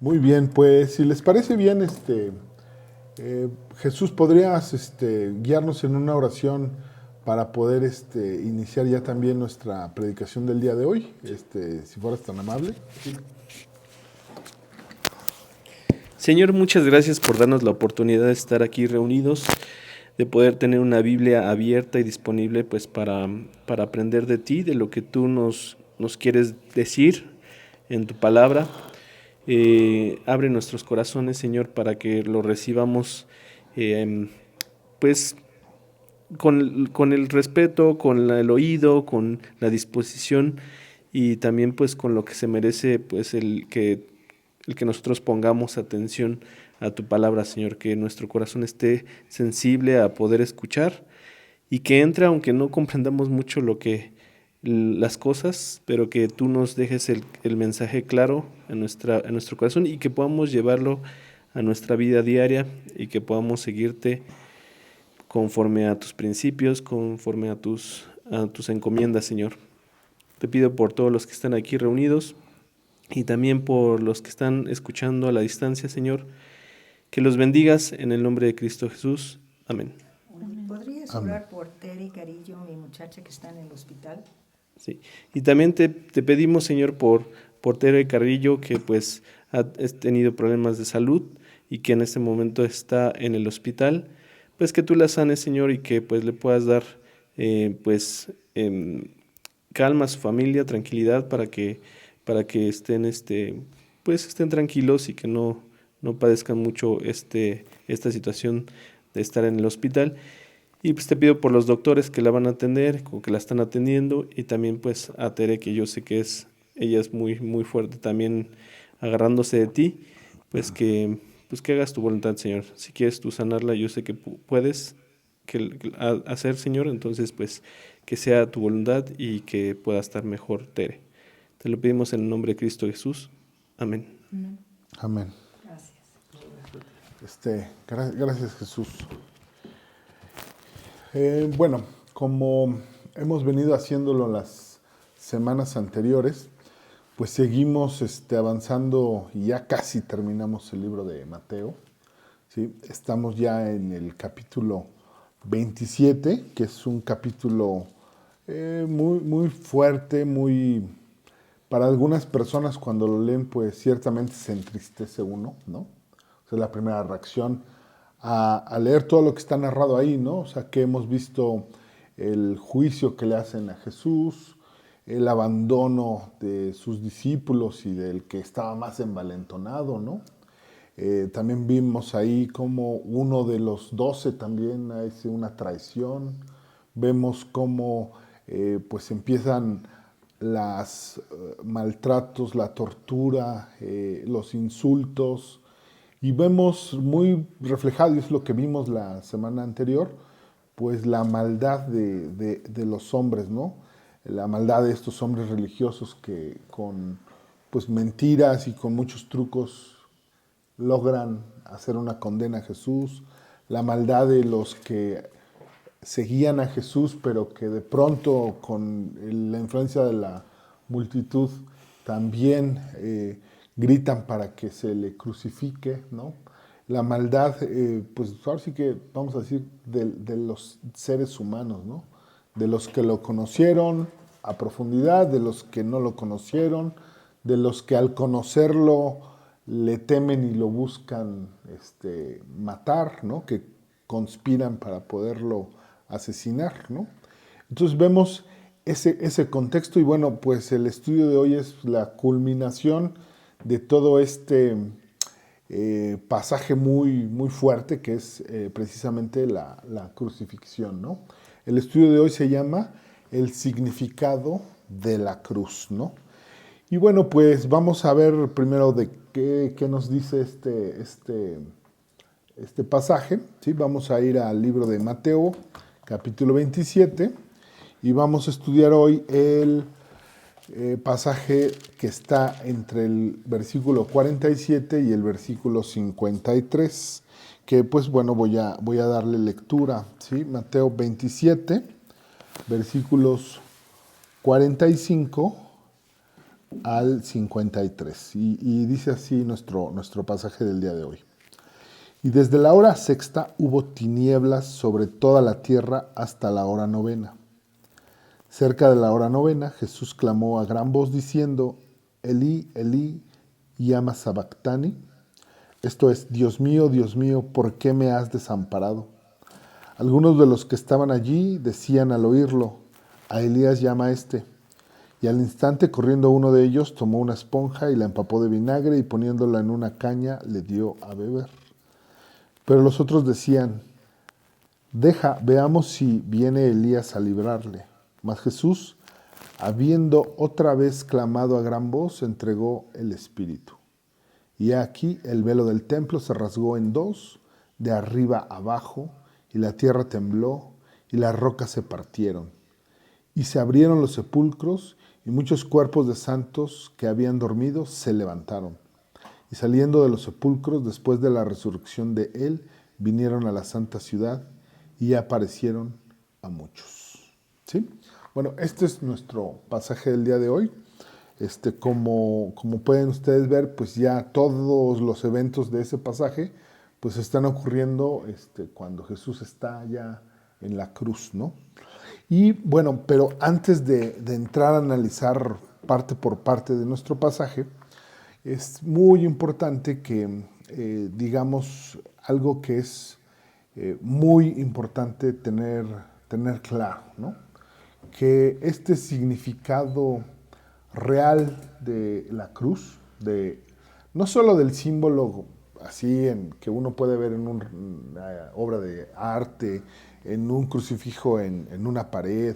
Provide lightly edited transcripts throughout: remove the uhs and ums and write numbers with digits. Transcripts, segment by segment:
Muy bien, pues si les parece bien, Jesús, ¿podrías guiarnos en una oración para poder iniciar ya también nuestra predicación del día de hoy? Si fueras tan amable. Sí. Señor, muchas gracias por darnos la oportunidad de estar aquí reunidos, de poder tener una Biblia abierta y disponible pues para aprender de ti, de lo que tú nos quieres decir en tu palabra. Abre nuestros corazones, Señor, para que lo recibamos pues con el respeto, con el oído, con la disposición y también pues con lo que se merece pues el que nosotros pongamos atención a tu palabra, Señor, que nuestro corazón esté sensible a poder escuchar y que entre, aunque no comprendamos mucho las cosas, pero que tú nos dejes el mensaje claro en nuestro corazón y que podamos llevarlo a nuestra vida diaria y que podamos seguirte conforme a tus principios, conforme a tus encomiendas, Señor. Te pido por todos los que están aquí reunidos y también por los que están escuchando a la distancia, Señor, que los bendigas en el nombre de Cristo Jesús. Amén. ¿Podrías orar por Tere Carillo, mi muchacha que está en el hospital? Sí. Y también te pedimos, Señor, por Tere Carrillo, que pues ha tenido problemas de salud y que en este momento está en el hospital, pues que tú la sanes, Señor, y que pues le puedas dar calma a su familia, tranquilidad para que estén pues estén tranquilos y que no padezcan mucho esta situación de estar en el hospital. Y pues te pido por los doctores que la van a atender, o que la están atendiendo, y también pues a Tere, que yo sé que ella es muy, muy fuerte también agarrándose de ti, pues que hagas tu voluntad, Señor. Si quieres tú sanarla, yo sé que puedes hacer, Señor, entonces pues que sea tu voluntad y que pueda estar mejor Tere. Te lo pedimos en el nombre de Cristo Jesús. Amén. Amén. Gracias. Gracias, Jesús. Bueno, como hemos venido haciéndolo las semanas anteriores, pues seguimos avanzando y ya casi terminamos el libro de Mateo. ¿Sí? Estamos ya en el capítulo 27, que es un capítulo muy, muy fuerte, para algunas personas cuando lo leen, pues ciertamente se entristece uno, ¿no? O sea, la primera reacción a leer todo lo que está narrado ahí, ¿no? O sea, que hemos visto el juicio que le hacen a Jesús, el abandono de sus discípulos y del que estaba más envalentonado, ¿no? También vimos ahí como uno de los 12 también hace una traición. Vemos cómo pues empiezan los maltratos, la tortura, los insultos, y vemos muy reflejado, y es lo que vimos la semana anterior, pues la maldad de los hombres, ¿no? La maldad de estos hombres religiosos que con pues mentiras y con muchos trucos logran hacer una condena a Jesús, la maldad de los que seguían a Jesús, pero que de pronto con la influencia de la multitud también gritan para que se le crucifique, ¿no? La maldad, pues ahora sí que vamos a decir, de los seres humanos, ¿no? De los que lo conocieron a profundidad, de los que no lo conocieron, de los que al conocerlo le temen y lo buscan matar, ¿no? Que conspiran para poderlo asesinar, ¿no? Entonces vemos ese contexto y bueno, pues el estudio de hoy es la culminación de todo este pasaje muy, muy fuerte que es precisamente la crucifixión, ¿no? El estudio de hoy se llama El significado de la cruz, ¿no? Y bueno, pues vamos a ver primero de qué nos dice este pasaje, ¿sí? Vamos a ir al libro de Mateo, capítulo 27, y vamos a estudiar hoy el pasaje que está entre el versículo 47 y el versículo 53, que pues bueno, voy a darle lectura, ¿sí? Mateo 27, versículos 45 al 53. Y dice así nuestro pasaje del día de hoy. Y desde la hora sexta hubo tinieblas sobre toda la tierra hasta la hora novena. Cerca de la hora novena, Jesús clamó a gran voz diciendo, Elí, Elí, lama sabactani. Esto es, Dios mío, ¿por qué me has desamparado? Algunos de los que estaban allí decían al oírlo, a Elías llama este. Y al instante, corriendo uno de ellos, tomó una esponja y la empapó de vinagre y poniéndola en una caña, le dio a beber. Pero los otros decían, deja, veamos si viene Elías a librarle. Mas Jesús, habiendo otra vez clamado a gran voz, entregó el Espíritu. Y aquí el velo del templo se rasgó en dos, de arriba abajo, y la tierra tembló, y las rocas se partieron. Y se abrieron los sepulcros, y muchos cuerpos de santos que habían dormido se levantaron. Y saliendo de los sepulcros, después de la resurrección de él, vinieron a la santa ciudad y aparecieron a muchos. ¿Sí? Bueno, este es nuestro pasaje del día de hoy. Como pueden ustedes ver, pues ya todos los eventos de ese pasaje pues están ocurriendo cuando Jesús está ya en la cruz, ¿no? Y bueno, pero antes de entrar a analizar parte por parte de nuestro pasaje, es muy importante que digamos algo que es muy importante tener claro, ¿no? Que este significado real de la cruz, no solo del símbolo así que uno puede ver en una obra de arte, en un crucifijo en una pared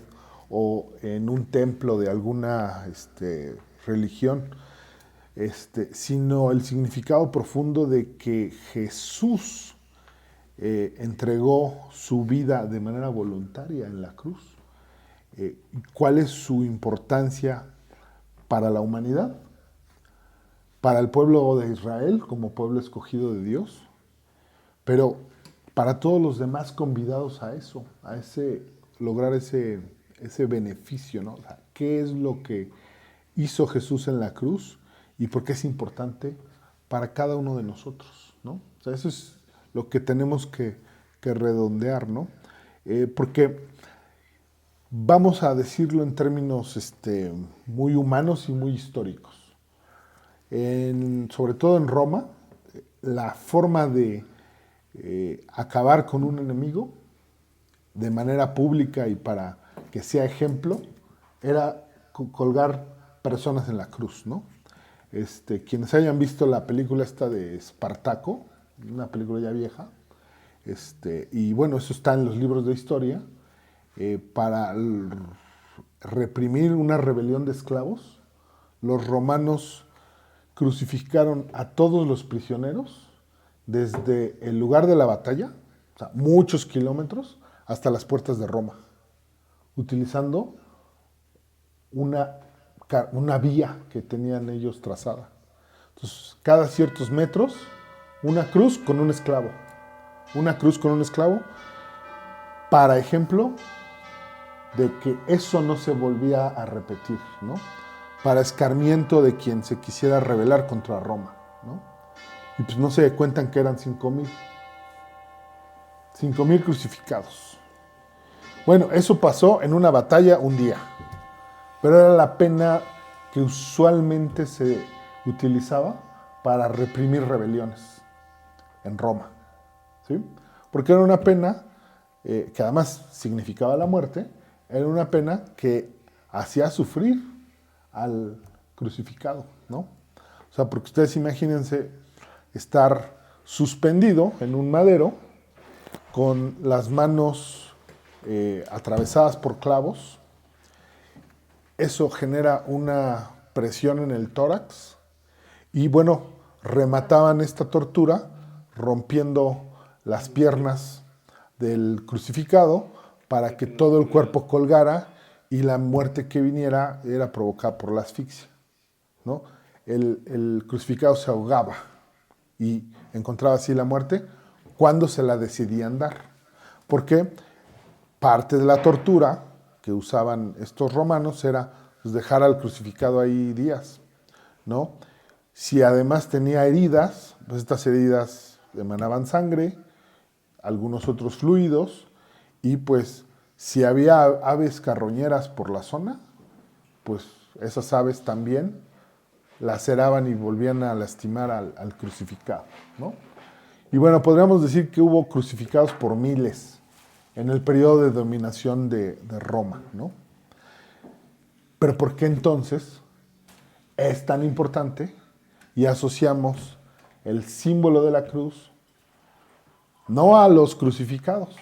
o en un templo de alguna religión, sino el significado profundo de que Jesús entregó su vida de manera voluntaria en la cruz. ¿Cuál es su importancia para la humanidad? Para el pueblo de Israel como pueblo escogido de Dios, pero para todos los demás convidados a eso, lograr ese beneficio, ¿no? O sea, ¿qué es lo que hizo Jesús en la cruz y por qué es importante para cada uno de nosotros, ¿no? O sea, eso es lo que tenemos que redondear, ¿no? Porque vamos a decirlo en términos muy humanos y muy históricos. Sobre todo en Roma, la forma de acabar con un enemigo de manera pública y para que sea ejemplo era colgar personas en la cruz, ¿no? Quienes hayan visto la película esta de Espartaco, una película ya vieja, y bueno, eso está en los libros de historia, para reprimir una rebelión de esclavos, los romanos crucificaron a todos los prisioneros desde el lugar de la batalla, o sea, muchos kilómetros, hasta las puertas de Roma, utilizando una vía que tenían ellos trazada. Entonces, cada ciertos metros, una cruz con un esclavo. Una cruz con un esclavo, para ejemplo de que eso no se volvía a repetir, ¿no? Para escarmiento de quien se quisiera rebelar contra Roma, ¿no? Y pues no se cuentan que eran 5,000. 5,000 crucificados. Bueno, eso pasó en una batalla un día, pero era la pena que usualmente se utilizaba para reprimir rebeliones en Roma, ¿sí? Porque era una pena que además significaba la muerte, era una pena que hacía sufrir al crucificado, ¿no? O sea, porque ustedes imagínense estar suspendido en un madero con las manos atravesadas por clavos. Eso genera una presión en el tórax y bueno, remataban esta tortura rompiendo las piernas del crucificado para que todo el cuerpo colgara y la muerte que viniera era provocada por la asfixia, ¿no? El crucificado se ahogaba y encontraba así la muerte cuando se la decidían dar. Porque parte de la tortura que usaban estos romanos era pues, dejar al crucificado ahí días. ¿no? Si además tenía heridas, pues estas heridas emanaban sangre, algunos otros fluidos, y pues si había aves carroñeras por la zona, pues esas aves también laceraban y volvían a lastimar al crucificado, ¿no? Y bueno, podríamos decir que hubo crucificados por miles en el periodo de dominación de Roma, ¿no? Pero ¿por qué entonces es tan importante y asociamos el símbolo de la cruz no a los crucificados,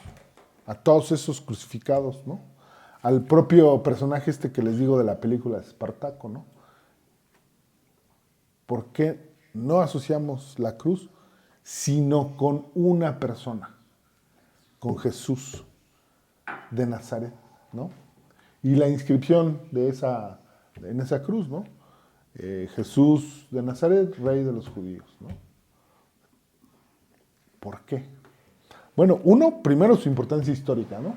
a todos esos crucificados, ¿no? Al propio personaje este que les digo de la película de Espartaco, ¿no? ¿Por qué no asociamos la cruz sino con una persona, con Jesús de Nazaret, ¿no? Y la inscripción en esa cruz, ¿no? Jesús de Nazaret, Rey de los judíos, ¿no? ¿Por qué? Bueno, primero su importancia histórica, ¿no? O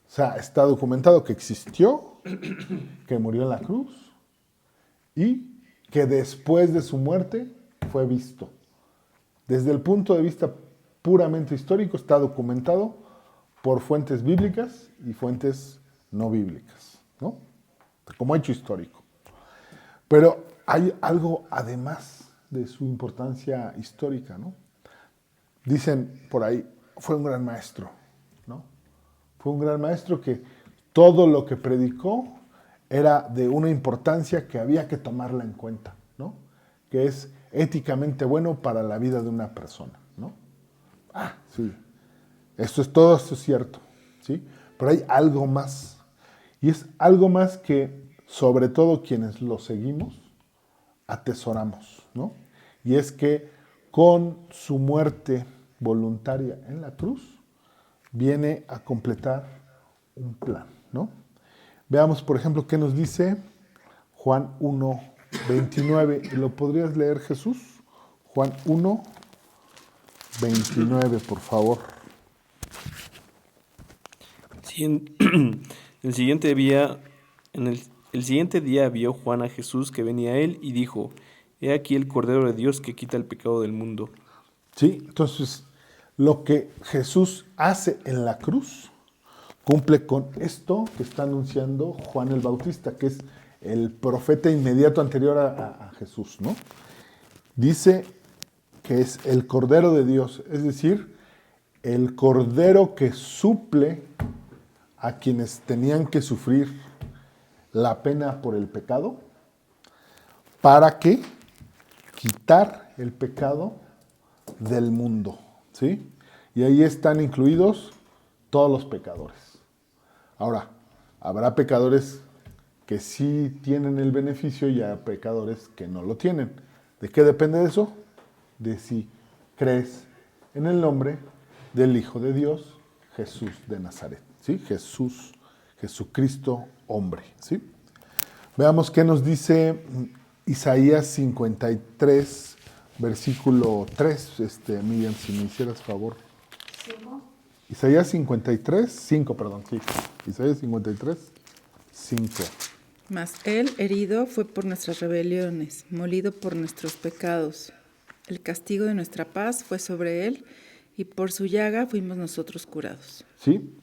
sea, está documentado que existió, que murió en la cruz y que después de su muerte fue visto. Desde el punto de vista puramente histórico está documentado por fuentes bíblicas y fuentes no bíblicas, ¿no? Como hecho histórico. Pero hay algo además de su importancia histórica, ¿no? Dicen por ahí, fue un gran maestro, ¿no? Fue un gran maestro que todo lo que predicó era de una importancia que había que tomarla en cuenta, ¿no? Que es éticamente bueno para la vida de una persona, ¿no? Ah, sí, todo esto es cierto, ¿sí? Pero hay algo más, y es algo más que sobre todo quienes lo seguimos atesoramos, ¿no? Y es que con su muerte voluntaria en la cruz viene a completar un plan, ¿no? Veamos, por ejemplo, qué nos dice Juan 1:29. ¿Lo podrías leer, Jesús? Juan 1:29, por favor. Sí, el siguiente día, el siguiente día vio Juan a Jesús que venía a él y dijo: He aquí el Cordero de Dios que quita el pecado del mundo. Sí, entonces lo que Jesús hace en la cruz cumple con esto que está anunciando Juan el Bautista, que es el profeta inmediato anterior a Jesús, ¿no? Dice que es el Cordero de Dios, es decir, el Cordero que suple a quienes tenían que sufrir la pena por el pecado, para que quitar el pecado del mundo, ¿sí? Y ahí están incluidos todos los pecadores. Ahora, habrá pecadores que sí tienen el beneficio y hay pecadores que no lo tienen. ¿De qué depende eso? De si crees en el nombre del Hijo de Dios, Jesús de Nazaret, ¿sí? Jesucristo hombre, ¿sí? Veamos qué nos dice Isaías 53, versículo 3. Miriam, si me hicieras favor. ¿Cinco? Isaías 53, 5, perdón, sí. Isaías 53, 5. Mas él herido fue por nuestras rebeliones, molido por nuestros pecados. El castigo de nuestra paz fue sobre él, y por su llaga fuimos nosotros curados. ¿Sí?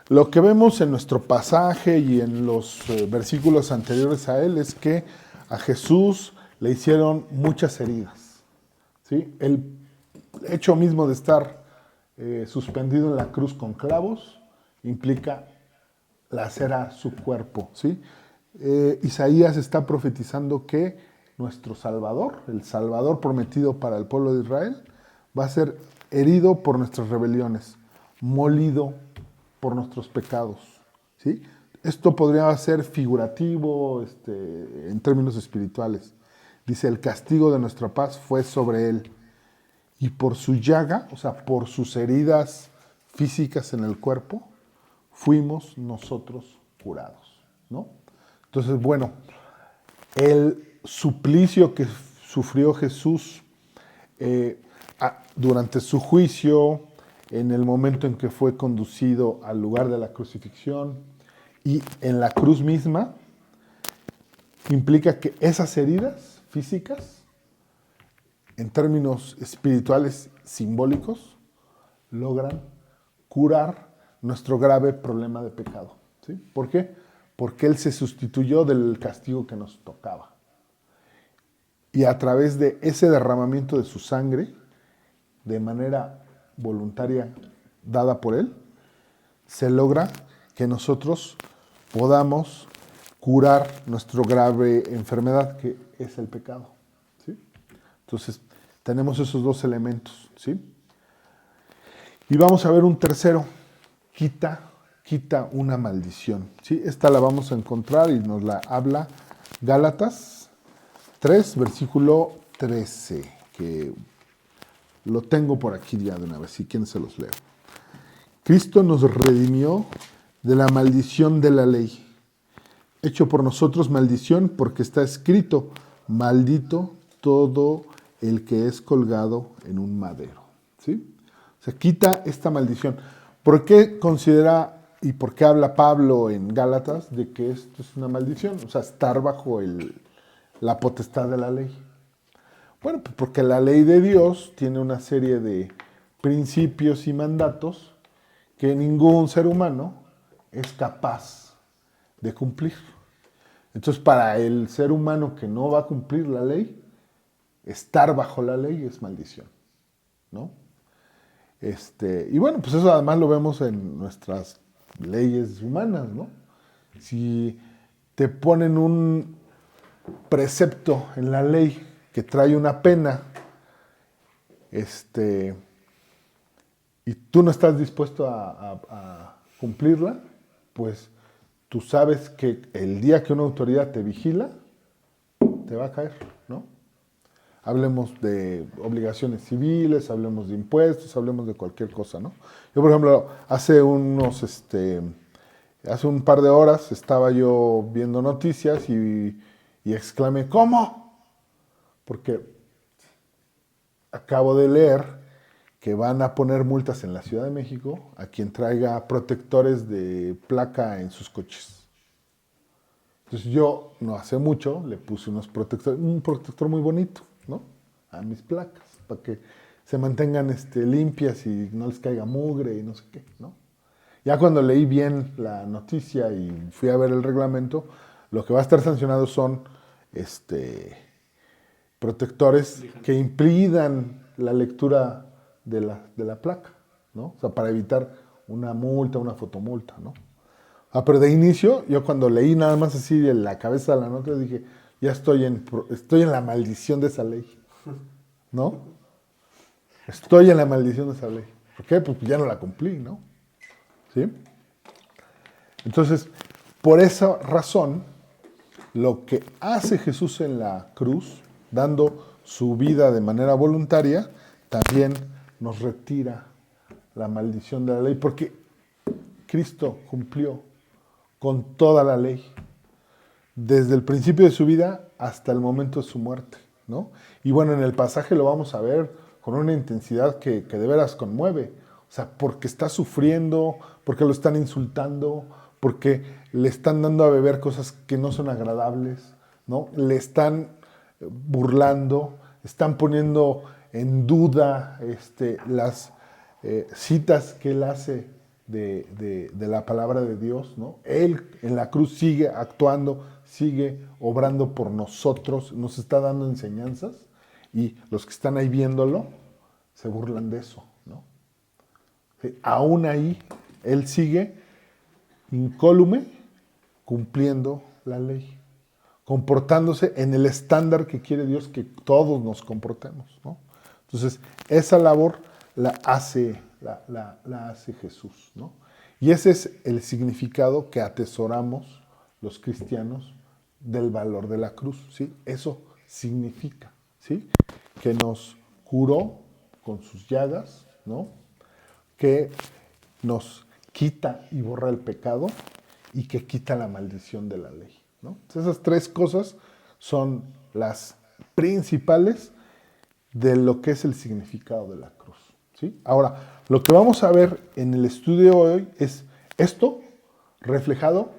Lo que vemos en nuestro pasaje y en los versículos anteriores a él es que a Jesús le hicieron muchas heridas, ¿sí? El hecho mismo de estar suspendido en la cruz con clavos implica lacerar su cuerpo, ¿sí? Isaías está profetizando que nuestro Salvador, el Salvador prometido para el pueblo de Israel, va a ser herido por nuestras rebeliones, molido por nuestros pecados, ¿sí? Esto podría ser figurativo en términos espirituales. Dice, el castigo de nuestra paz fue sobre él, y por su llaga, o sea, por sus heridas físicas en el cuerpo, fuimos nosotros curados, ¿no? Entonces, bueno, el suplicio que sufrió Jesús durante su juicio, en el momento en que fue conducido al lugar de la crucifixión y en la cruz misma, implica que esas heridas físicas, en términos espirituales simbólicos, logran curar nuestro grave problema de pecado. ¿Sí? ¿Por qué? Porque Él se sustituyó del castigo que nos tocaba. Y a través de ese derramamiento de su sangre, de manera voluntaria dada por Él, se logra que nosotros podamos curar nuestra grave enfermedad, que es el pecado. ¿Sí? Entonces, tenemos esos dos elementos. ¿Sí? Y vamos a ver un tercero. Quita una maldición. ¿Sí? Esta la vamos a encontrar y nos la habla Gálatas 3, versículo 13, que lo tengo por aquí ya de una vez, si quieren se los leo. Cristo nos redimió de la maldición de la ley, hecho por nosotros maldición, porque está escrito, maldito todo el que es colgado en un madero. ¿Sí? O sea, quita esta maldición. ¿Por qué considera y por qué habla Pablo en Gálatas de que esto es una maldición? O sea, estar bajo la potestad de la ley. Bueno, pues porque la ley de Dios tiene una serie de principios y mandatos que ningún ser humano es capaz de cumplir. Entonces, para el ser humano que no va a cumplir la ley, estar bajo la ley es maldición, ¿no? Y bueno, pues eso además lo vemos en nuestras leyes humanas, ¿no? Si te ponen un precepto en la ley que trae una pena, y tú no estás dispuesto a cumplirla, pues tú sabes que el día que una autoridad te vigila, te va a caer, ¿no? Hablemos de obligaciones civiles, hablemos de impuestos, hablemos de cualquier cosa, ¿no? Yo, por ejemplo, hace un par de horas estaba yo viendo noticias y exclamé, ¿cómo? Porque acabo de leer que van a poner multas en la Ciudad de México a quien traiga protectores de placa en sus coches. Entonces yo, no hace mucho, le puse un protector muy bonito, ¿no? A mis placas, para que se mantengan limpias y no les caiga mugre y no sé qué, ¿no? Ya cuando leí bien la noticia y fui a ver el reglamento, lo que va a estar sancionado son protectores que impidan la lectura de la placa, ¿no? O sea, para evitar una multa, una fotomulta, ¿no? Pero de inicio, yo cuando leí nada más así de la cabeza de la nota, dije, ya estoy en la maldición de esa ley, ¿no? Estoy en la maldición de esa ley. ¿Por qué? Pues ya no la cumplí, ¿no? ¿Sí? Entonces, por esa razón, lo que hace Jesús en la cruz, dando su vida de manera voluntaria, también nos retira la maldición de la ley, porque Cristo cumplió con toda la ley, desde el principio de su vida hasta el momento de su muerte, ¿no? Y bueno, en el pasaje lo vamos a ver con una intensidad que de veras conmueve. O sea, porque está sufriendo, porque lo están insultando, porque le están dando a beber cosas que no son agradables, ¿no? Le están burlando, están poniendo en duda las citas que él hace de la palabra de Dios, ¿no? Él en la cruz sigue actuando, sigue obrando por nosotros, nos está dando enseñanzas y los que están ahí viéndolo se burlan de eso, ¿no? Sí, aún ahí él sigue incólume cumpliendo la ley, comportándose en el estándar que quiere Dios que todos nos comportemos, ¿no? Entonces, esa labor la hace Jesús, ¿no? Y ese es el significado que atesoramos los cristianos del valor de la cruz, ¿sí? Eso significa, ¿sí? Que nos curó con sus llagas, ¿no? Que nos quita y borra el pecado y que quita la maldición de la ley, ¿no? Entonces, esas tres cosas son las principales de lo que es el significado de la cruz, ¿sí? Ahora, lo que vamos a ver en el estudio de hoy es esto reflejado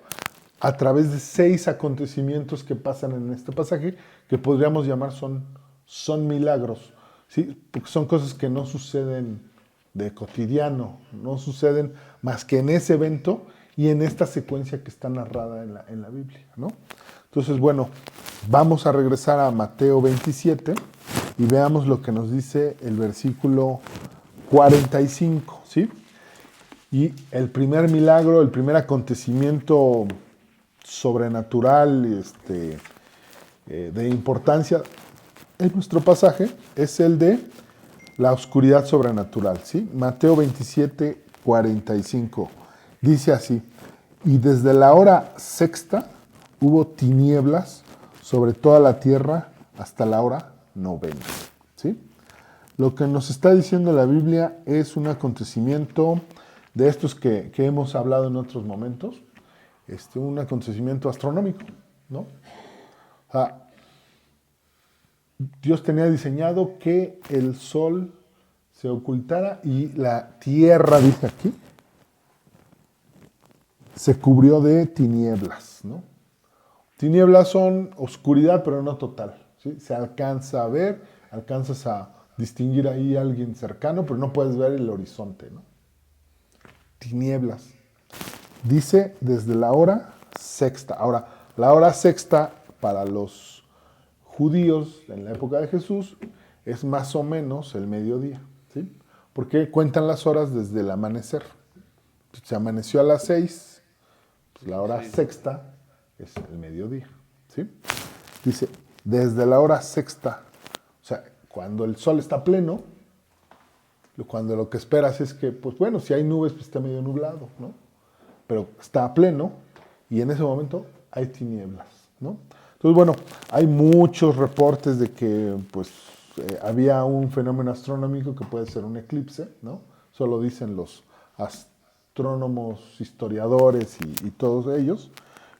a través de 6 acontecimientos que pasan en este pasaje, que podríamos llamar son milagros, ¿sí? Porque son cosas que no suceden de cotidiano, no suceden más que en ese evento y en esta secuencia que está narrada en la Biblia, ¿no? Entonces, bueno, vamos a regresar a Mateo 27 y veamos lo que nos dice el versículo 45, ¿sí? Y el primer milagro, el primer acontecimiento sobrenatural de importancia en nuestro pasaje es el de la oscuridad sobrenatural, ¿sí? Mateo 27, 45. Dice así: y desde la hora sexta hubo tinieblas sobre toda la tierra hasta la hora novena, ¿sí? Lo que nos está diciendo la Biblia es un acontecimiento de estos que hemos hablado en otros momentos, un acontecimiento astronómico, ¿no? O sea, Dios tenía diseñado que el sol se ocultara y la tierra, dice aquí, se cubrió de tinieblas, ¿no? Tinieblas son oscuridad, pero no total, ¿sí? Se alcanza a ver, alcanzas a distinguir ahí a alguien cercano, pero no puedes ver el horizonte, ¿no? Tinieblas. Dice desde la hora sexta. Ahora, la hora sexta para los judíos en la época de Jesús es más o menos el mediodía, ¿sí? Porque cuentan las horas desde el amanecer. Se amaneció a las 6, pues la hora sexta es el mediodía, ¿sí? Dice, desde la hora sexta, o sea, cuando el sol está pleno, cuando lo que esperas es que, pues bueno, si hay nubes, pues está medio nublado, ¿no? Pero está a pleno y en ese momento hay tinieblas, ¿no? Entonces, bueno, hay muchos reportes de que, pues, había un fenómeno astronómico que puede ser un eclipse, ¿no? Eso lo dicen los astrónomos, historiadores y todos ellos,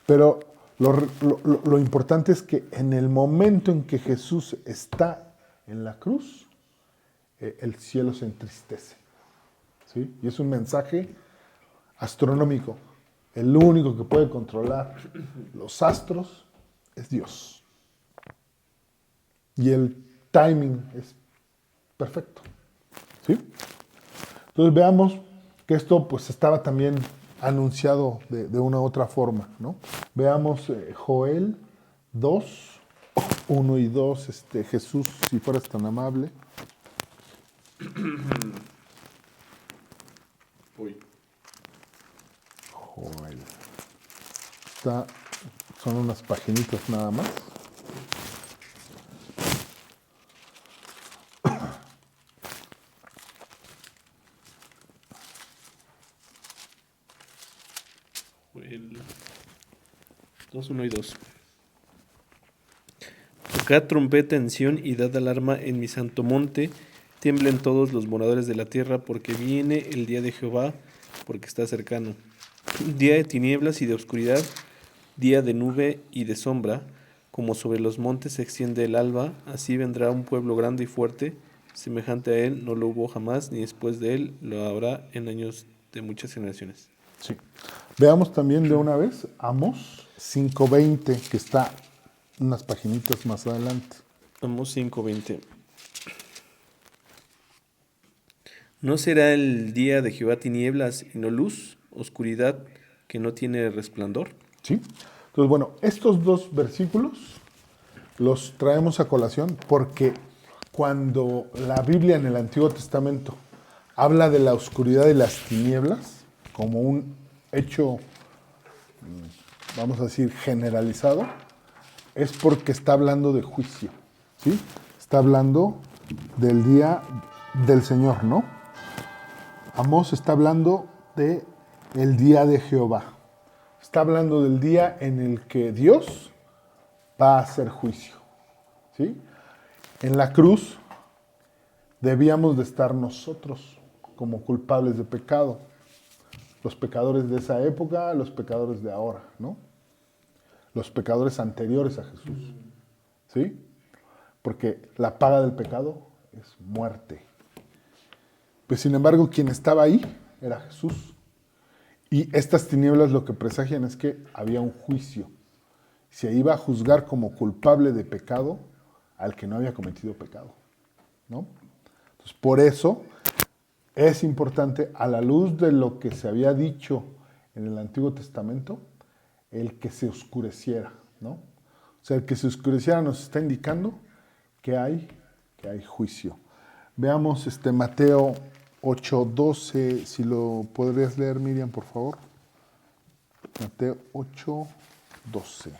pero lo importante es que en el momento en que Jesús está en la cruz, el cielo se entristece, ¿sí? Y es un mensaje astronómico. El único que puede controlar los astros es Dios. Y el timing es perfecto, ¿sí? Entonces veamos que esto pues estaba también anunciado de una u otra forma, ¿no? Veamos Joel 2, 1 y 2, Jesús, si fueras tan amable. Joel. Son unas paginitas nada más. Joel 2, 1 y 2. Tocad trompeta en Sión y dad alarma en mi santo monte. Tiemblen todos los moradores de la tierra, porque viene el día de Jehová, porque está cercano. Día de tinieblas y de oscuridad, día de nube y de sombra, como sobre los montes se extiende el alba, así vendrá un pueblo grande y fuerte, semejante a él no lo hubo jamás, ni después de él lo habrá en años de muchas generaciones. Sí. Veamos también de una vez Amós 5:20, que está unas paginitas más adelante. Amós 5:20. ¿No será el día de Jehová tinieblas y no luz, oscuridad que no tiene resplandor? ¿Sí? Entonces, bueno, estos dos versículos los traemos a colación porque cuando la Biblia en el Antiguo Testamento habla de la oscuridad y las tinieblas como un hecho, vamos a decir, generalizado, es porque está hablando de juicio, ¿sí? Está hablando del día del Señor, ¿no? Amós está hablando de el día de Jehová. Está hablando del día en el que Dios va a hacer juicio, ¿sí? En la cruz debíamos de estar nosotros como culpables de pecado. Los pecadores de esa época, los pecadores de ahora, ¿no? Los pecadores anteriores a Jesús, ¿sí? Porque la paga del pecado es muerte. Pues sin embargo, quien estaba ahí era Jesús. Y estas tinieblas lo que presagian es que había un juicio. Se iba a juzgar como culpable de pecado al que no había cometido pecado, ¿no? Entonces, por eso es importante, a la luz de lo que se había dicho en el Antiguo Testamento, el que se oscureciera, ¿no? O sea, el que se oscureciera nos está indicando que hay juicio. Veamos Mateo 8:12, si lo podrías leer, Miriam, por favor. Mateo 8:12.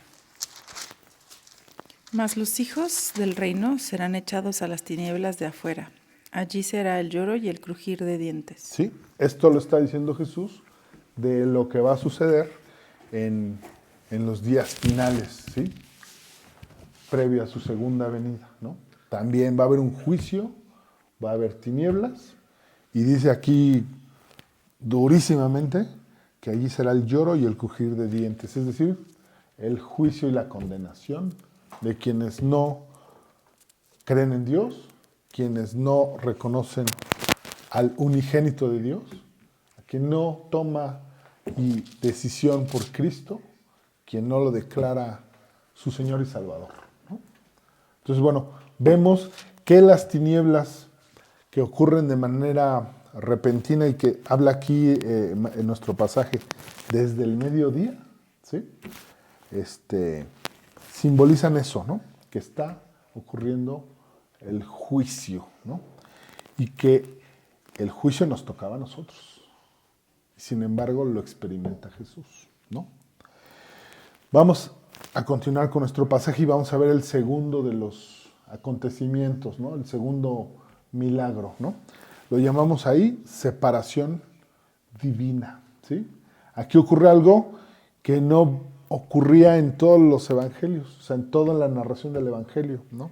Mas los hijos del reino serán echados a las tinieblas de afuera. Allí será el lloro y el crujir de dientes. Sí, esto lo está diciendo Jesús de lo que va a suceder en los días finales, ¿sí? Previo a su segunda venida, ¿no? También va a haber un juicio, va a haber tinieblas, y dice aquí durísimamente que allí será el lloro y el crujir de dientes, es decir, el juicio y la condenación de quienes no creen en Dios, quienes no reconocen al unigénito de Dios, a quien no toma decisión por Cristo, quien no lo declara su Señor y Salvador, ¿no? Entonces, bueno, vemos que las tinieblas que ocurren de manera repentina y que habla aquí en nuestro pasaje desde el mediodía, ¿sí? Simbolizan eso, ¿no? Que está ocurriendo el juicio, ¿no? Y que el juicio nos tocaba a nosotros. Sin embargo, lo experimenta Jesús, ¿no? Vamos a continuar con nuestro pasaje y vamos a ver el segundo de los acontecimientos, ¿no? El segundo milagro, ¿no? Lo llamamos ahí separación divina, ¿sí? Aquí ocurre algo que no ocurría en todos los evangelios, o sea, en toda la narración del evangelio, ¿no?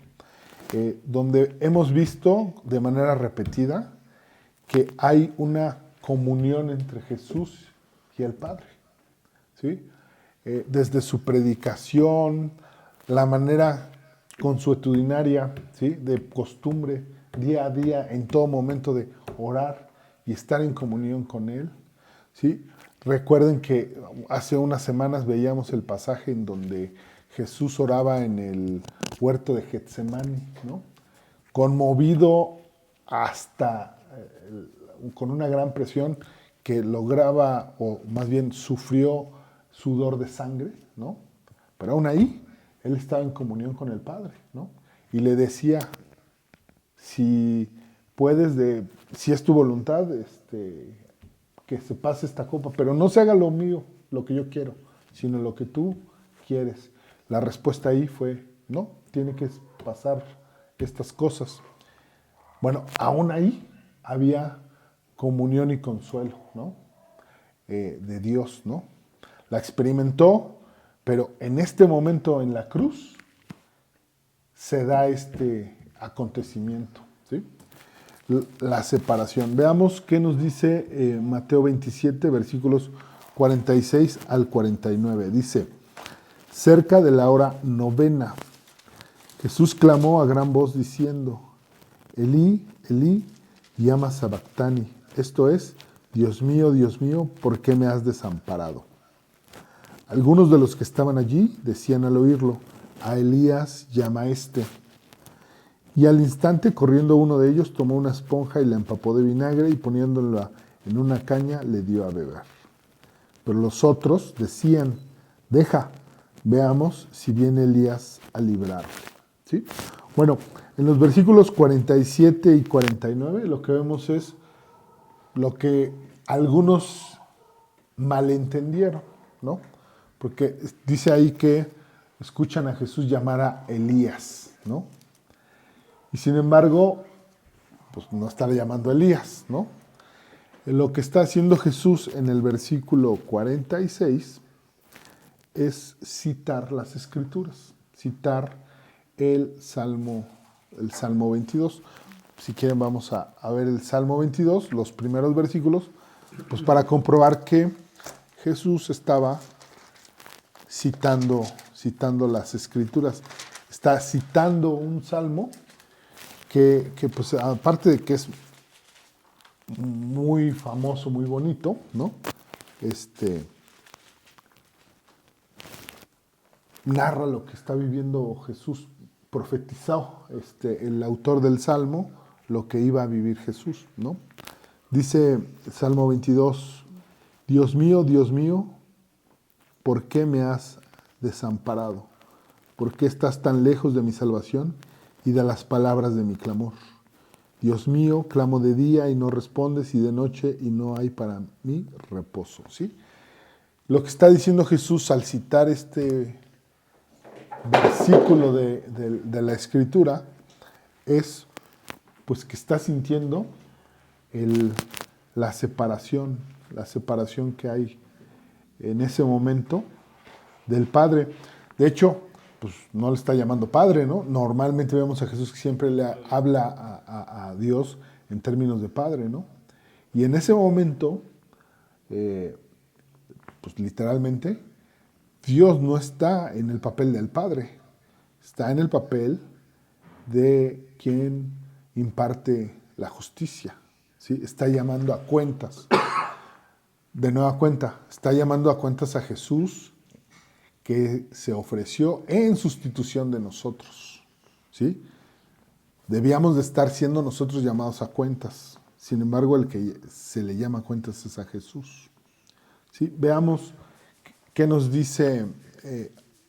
Donde hemos visto de manera repetida que hay una comunión entre Jesús y el Padre, ¿sí? Desde su predicación, la manera consuetudinaria, ¿sí? De costumbre, día a día, en todo momento de orar y estar en comunión con Él, ¿sí? Recuerden que hace unas semanas veíamos el pasaje en donde Jesús oraba en el huerto de Getsemaní, ¿no? Conmovido hasta con una gran presión que lograba, o más bien sufrió sudor de sangre, ¿no? Pero aún ahí, él estaba en comunión con el Padre, ¿no? Y le decía, si puedes, si es tu voluntad, que se pase esta copa, pero no se haga lo mío, lo que yo quiero, sino lo que tú quieres. La respuesta ahí fue, no, tiene que pasar estas cosas. Bueno, aún ahí había comunión y consuelo, ¿no? De Dios, ¿no? La experimentó, pero en este momento en la cruz se da este acontecimiento, ¿sí? La separación. Veamos qué nos dice Mateo 27, versículos 46 al 49. Dice, cerca de la hora novena, Jesús clamó a gran voz diciendo, Elí, Elí, llama sabactani. Esto es, Dios mío, ¿por qué me has desamparado? Algunos de los que estaban allí decían al oírlo, a Elías llama este. Y al instante, corriendo uno de ellos, tomó una esponja y la empapó de vinagre y poniéndola en una caña le dio a beber. Pero los otros decían, deja, veamos si viene Elías a librarle, ¿sí? Bueno, en los versículos 47 y 49 lo que vemos es lo que algunos malentendieron, ¿no? Porque dice ahí que escuchan a Jesús llamar a Elías, ¿no? Y sin embargo, pues no está llamando a Elías, ¿no? Lo que está haciendo Jesús en el versículo 46 es citar las Escrituras, citar el Salmo 22. Si quieren vamos a ver el Salmo 22, los primeros versículos, pues para comprobar que Jesús estaba citando las Escrituras. Está citando un salmo que pues aparte de que es muy famoso, muy bonito, ¿no? narra lo que está viviendo Jesús, profetizó el autor del Salmo lo que iba a vivir Jesús, ¿no? Dice Salmo 22, Dios mío, ¿por qué me has desamparado? ¿Por qué estás tan lejos de mi salvación y de las palabras de mi clamor? Dios mío, clamo de día y no respondes, y de noche y no hay para mí reposo, ¿sí? Lo que está diciendo Jesús al citar este versículo de la Escritura es pues que está sintiendo la separación que hay en ese momento del Padre. De hecho, pues no le está llamando Padre, ¿no? Normalmente vemos a Jesús que siempre le habla a Dios en términos de Padre, ¿no? Y en ese momento, pues literalmente, Dios no está en el papel del Padre, está en el papel de quien imparte la justicia, ¿sí? Está llamando a cuentas. De nueva cuenta, está llamando a cuentas a Jesús, que se ofreció en sustitución de nosotros, ¿sí? Debíamos de estar siendo nosotros llamados a cuentas. Sin embargo, el que se le llama a cuentas es a Jesús, ¿sí? Veamos qué nos dice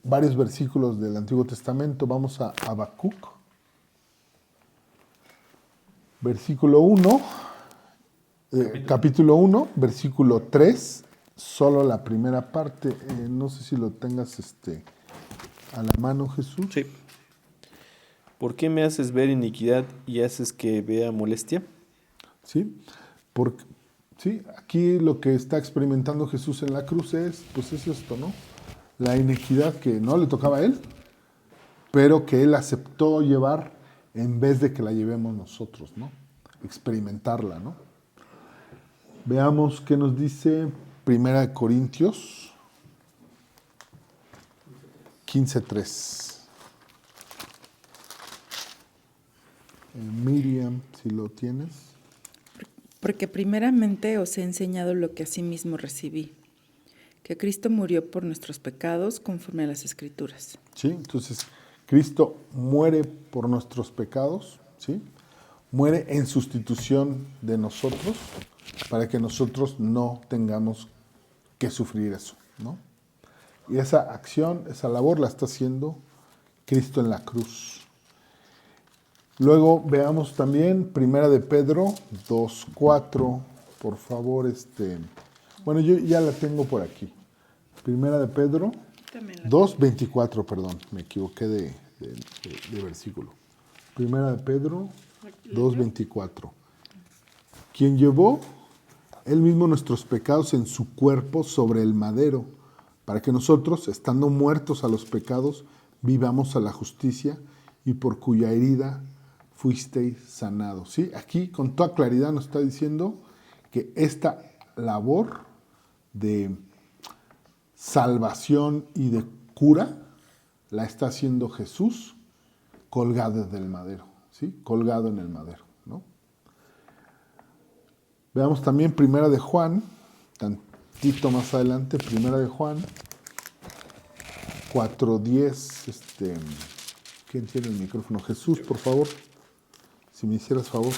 varios versículos del Antiguo Testamento. Vamos a Habacuc, versículo 1, capítulo 1, versículo 3, solo la primera parte. No sé si lo tengas a la mano, Jesús. Sí. ¿Por qué me haces ver iniquidad y haces que vea molestia? Sí, porque sí, aquí lo que está experimentando Jesús en la cruz es esto, ¿no? La iniquidad que no le tocaba a él, pero que él aceptó llevar en vez de que la llevemos nosotros, ¿no? Experimentarla, ¿no? Veamos qué nos dice 1 Corintios 15:3. Miriam, si lo tienes. Porque primeramente os he enseñado lo que asimismo recibí, que Cristo murió por nuestros pecados conforme a las Escrituras. Sí, entonces Cristo muere por nuestros pecados, ¿sí? Muere en sustitución de nosotros para que nosotros no tengamos que sufrir eso, ¿no? Y esa acción, esa labor la está haciendo Cristo en la cruz. Luego veamos también 1 de Pedro 2:4, por favor. Bueno, yo ya la tengo por aquí. 1 de Pedro 2:24, perdón, me equivoqué de versículo. 1 de Pedro 2:24. Quien llevó él mismo nuestros pecados en su cuerpo sobre el madero, para que nosotros, estando muertos a los pecados, vivamos a la justicia, y por cuya herida fuisteis sanados. ¿Sí? Aquí con toda claridad nos está diciendo que esta labor de salvación y de cura la está haciendo Jesús colgado del madero, ¿sí? Colgado en el madero, ¿no? Veamos también 1 de Juan, tantito más adelante, 1 de Juan 4:10. ¿Quién tiene el micrófono? Jesús, por favor. Si me hicieras favor.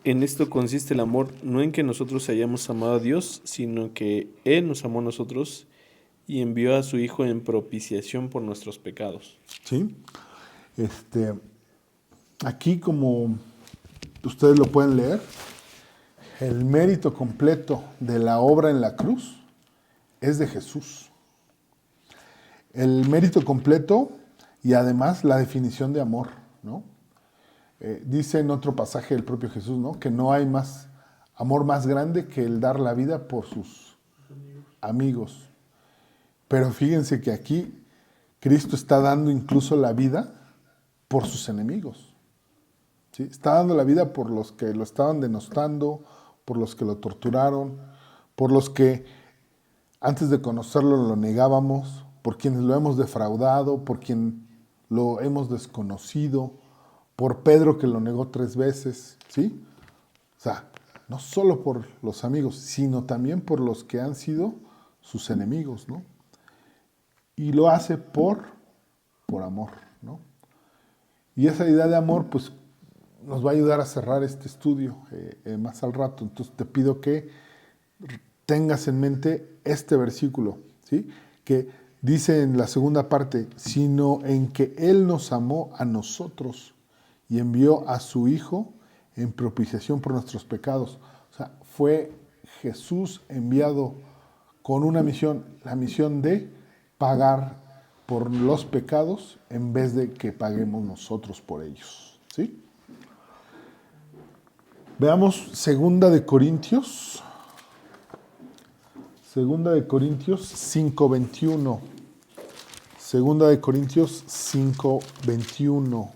En esto consiste el amor, no en que nosotros hayamos amado a Dios, sino que Él nos amó a nosotros y envió a su Hijo en propiciación por nuestros pecados. Sí. Aquí, como ustedes lo pueden leer, el mérito completo de la obra en la cruz es de Jesús. El mérito completo y además la definición de amor, ¿no? Dice en otro pasaje el propio Jesús, ¿no? Que no hay amor más grande que el dar la vida por sus amigos. Pero fíjense que aquí Cristo está dando incluso la vida por sus enemigos, ¿sí? Está dando la vida por los que lo estaban denostando, por los que lo torturaron, por los que antes de conocerlo lo negábamos, por quienes lo hemos defraudado, por quien lo hemos desconocido, por Pedro que lo negó 3 veces, ¿sí? O sea, no solo por los amigos, sino también por los que han sido sus enemigos, ¿no? Y lo hace por amor, ¿no? Y esa idea de amor, pues, nos va a ayudar a cerrar este estudio más al rato. Entonces te pido que tengas en mente este versículo, ¿sí? Que dice en la segunda parte, sino en que Él nos amó a nosotros y envió a su Hijo en propiciación por nuestros pecados. O sea, fue Jesús enviado con una misión, la misión de pagar por los pecados en vez de que paguemos nosotros por ellos, ¿sí? Veamos Segunda de Corintios 5:21. Segunda de Corintios 5:21.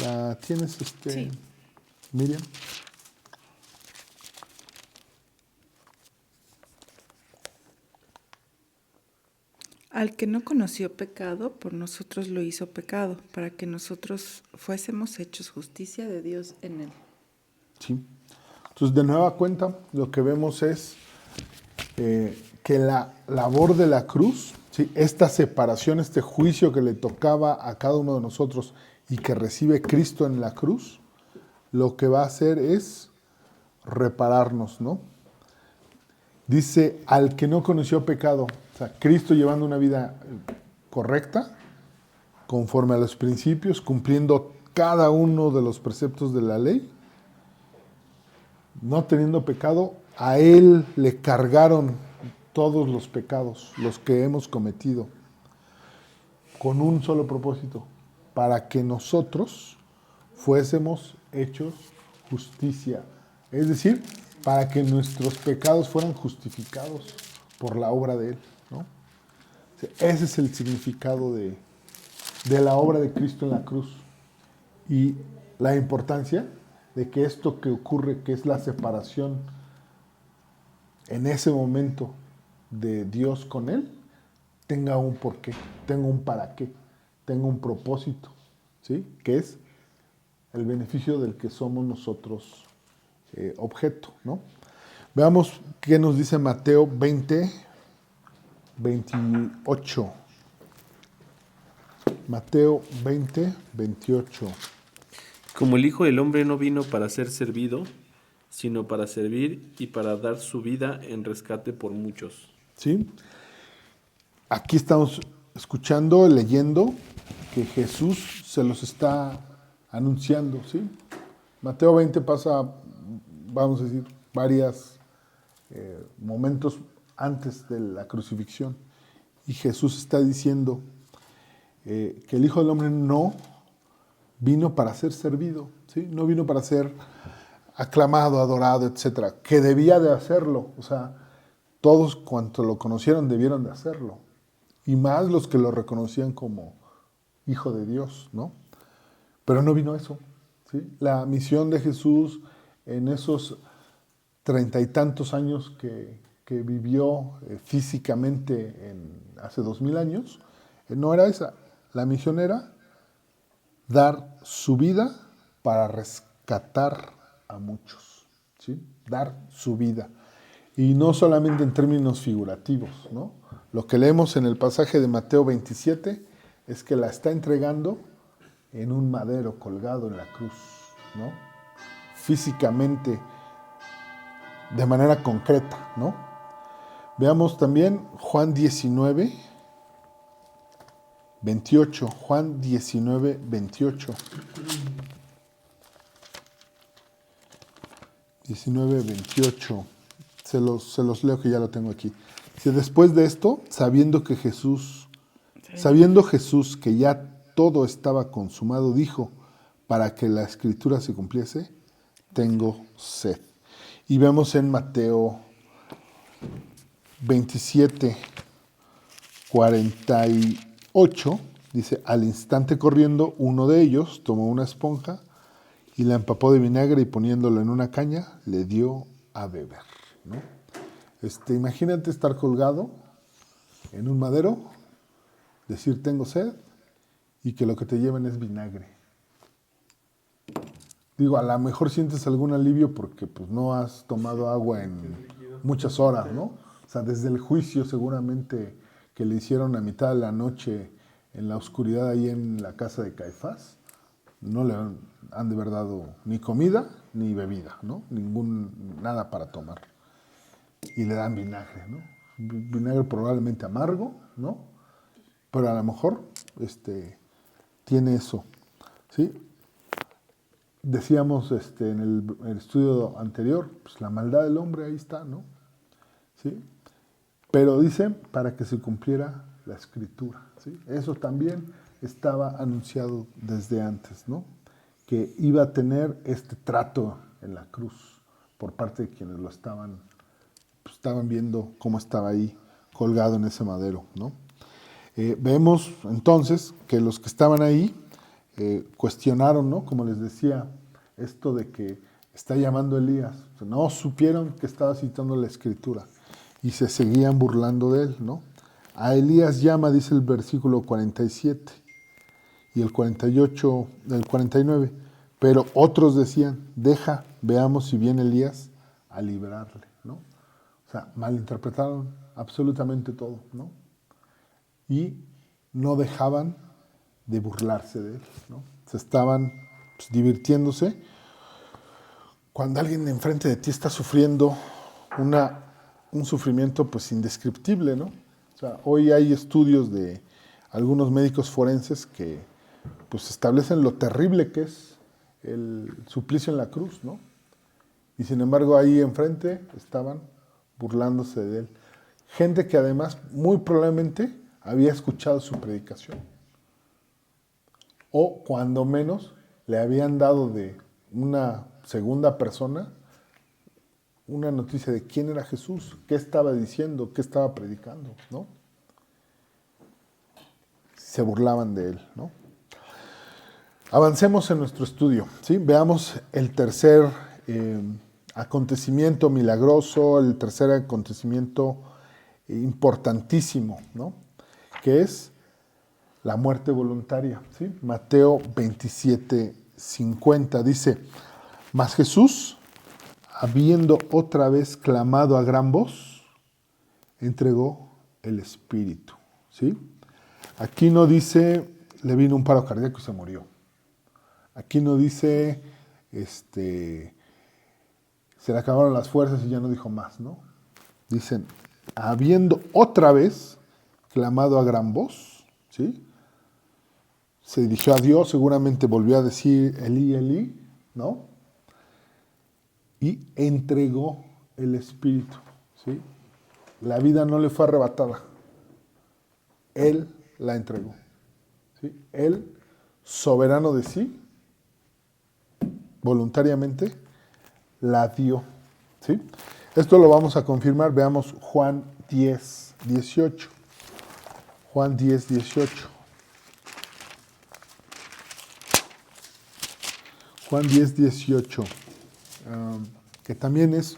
¿La tienes, Sí. Miriam? Al que no conoció pecado, por nosotros lo hizo pecado, para que nosotros fuésemos hechos justicia de Dios en él. Sí. Entonces, de nueva cuenta, lo que vemos es que la labor de la cruz, ¿sí? Esta separación, este juicio que le tocaba a cada uno de nosotros y que recibe Cristo en la cruz, lo que va a hacer es repararnos, ¿no? Dice, al que no conoció pecado, o sea, Cristo llevando una vida correcta, conforme a los principios, cumpliendo cada uno de los preceptos de la ley, no teniendo pecado, a Él le cargaron todos los pecados, los que hemos cometido, con un solo propósito, para que nosotros fuésemos hechos justicia. Es decir, para que nuestros pecados fueran justificados por la obra de Él, ¿no? Ese es el significado de la obra de Cristo en la cruz. Y la importancia de que esto que ocurre, que es la separación en ese momento de Dios con Él, tenga un porqué, tenga un para qué, tenga un propósito, ¿sí? Que es el beneficio del que somos nosotros objeto, ¿no? Veamos qué nos dice Mateo 20:28. Mateo 20:28. Como el Hijo del Hombre no vino para ser servido, sino para servir y para dar su vida en rescate por muchos. ¿Sí? Aquí estamos escuchando, leyendo que Jesús se los está anunciando, ¿sí? Mateo 20 pasa, vamos a decir, varios momentos antes de la crucifixión. Y Jesús está diciendo que el Hijo del Hombre no vino para ser servido, ¿sí? No vino para ser aclamado, adorado, etcétera, que debía de hacerlo. O sea, todos cuantos lo conocieron debieron de hacerlo. Y más los que lo reconocían como Hijo de Dios, ¿no? Pero no vino eso, ¿sí? La misión de Jesús en esos 30 y tantos años que vivió físicamente hace 2000 años, no era esa. La misión era dar su vida para rescatar a muchos, ¿sí? Dar su vida. Y no solamente en términos figurativos, ¿no? Lo que leemos en el pasaje de Mateo 27 es que la está entregando en un madero colgado en la cruz, ¿no? Físicamente, de manera concreta, ¿no? Veamos también Juan 19:28. Juan 19:28. 19:28. Se los leo, que ya lo tengo aquí. Dice, después de esto, sabiendo Jesús que ya todo estaba consumado, dijo, para que la escritura se cumpliese, tengo sed. Y vemos en Mateo 27:48, dice, al instante corriendo, uno de ellos tomó una esponja y la empapó de vinagre y poniéndolo en una caña, le dio a beber, ¿no? Imagínate estar colgado en un madero, decir tengo sed y que lo que te lleven es vinagre. Digo, a lo mejor sientes algún alivio porque pues no has tomado agua en muchas horas, ¿no? O sea, desde el juicio seguramente que le hicieron a mitad de la noche en la oscuridad ahí en la casa de Caifás, no le han de haber dado ni comida ni bebida, ¿no? Nada para tomar. Y le dan vinagre, ¿no? Vinagre probablemente amargo, ¿no? Pero a lo mejor tiene eso, ¿sí? Decíamos en el estudio anterior, pues la maldad del hombre ahí está, ¿no? ¿Sí? Pero dice, para que se cumpliera la escritura, ¿sí? Eso también estaba anunciado desde antes, ¿no? Que iba a tener este trato en la cruz por parte de quienes lo estaban viendo cómo estaba ahí colgado en ese madero, ¿no? Vemos entonces que los que estaban ahí cuestionaron, ¿no? Como les decía, esto de que está llamando Elías. O sea, no supieron que estaba citando la escritura y se seguían burlando de él, ¿no? A Elías llama, dice el versículo 47 y el 48, el 49. Pero otros decían, deja, veamos si viene Elías a librarle, ¿no? O sea, malinterpretaron absolutamente todo, ¿no? Y no dejaban de burlarse de él, ¿no? Se estaban pues, divirtiéndose. Cuando alguien enfrente de ti está sufriendo un sufrimiento pues indescriptible, ¿no? O sea, hoy hay estudios de algunos médicos forenses que pues establecen lo terrible que es el suplicio en la cruz, ¿no? Y sin embargo ahí enfrente estaban burlándose de él. Gente que además muy probablemente había escuchado su predicación. O cuando menos le habían dado de una segunda persona una noticia de quién era Jesús, qué estaba diciendo, qué estaba predicando, ¿no? Se burlaban de él, ¿no? Avancemos en nuestro estudio, ¿sí? Veamos el tercer acontecimiento milagroso, el tercer acontecimiento importantísimo, ¿no? Que es la muerte voluntaria, ¿sí? Mateo 27:50 dice, mas Jesús, habiendo otra vez clamado a gran voz, entregó el espíritu, ¿sí? Aquí no dice, le vino un paro cardíaco y se murió. Aquí no dice, se le acabaron las fuerzas y ya no dijo más, ¿no? Dicen, habiendo otra vez clamado a gran voz, ¿sí? Se dirigió a Dios, seguramente volvió a decir Elí, Elí, ¿no? Y entregó el espíritu, ¿sí? La vida no le fue arrebatada, Él la entregó, ¿sí? Él, soberano de sí, voluntariamente, la dio, ¿sí? Esto lo vamos a confirmar, veamos Juan 10:18. Juan 10:18. Juan 10:18, que también es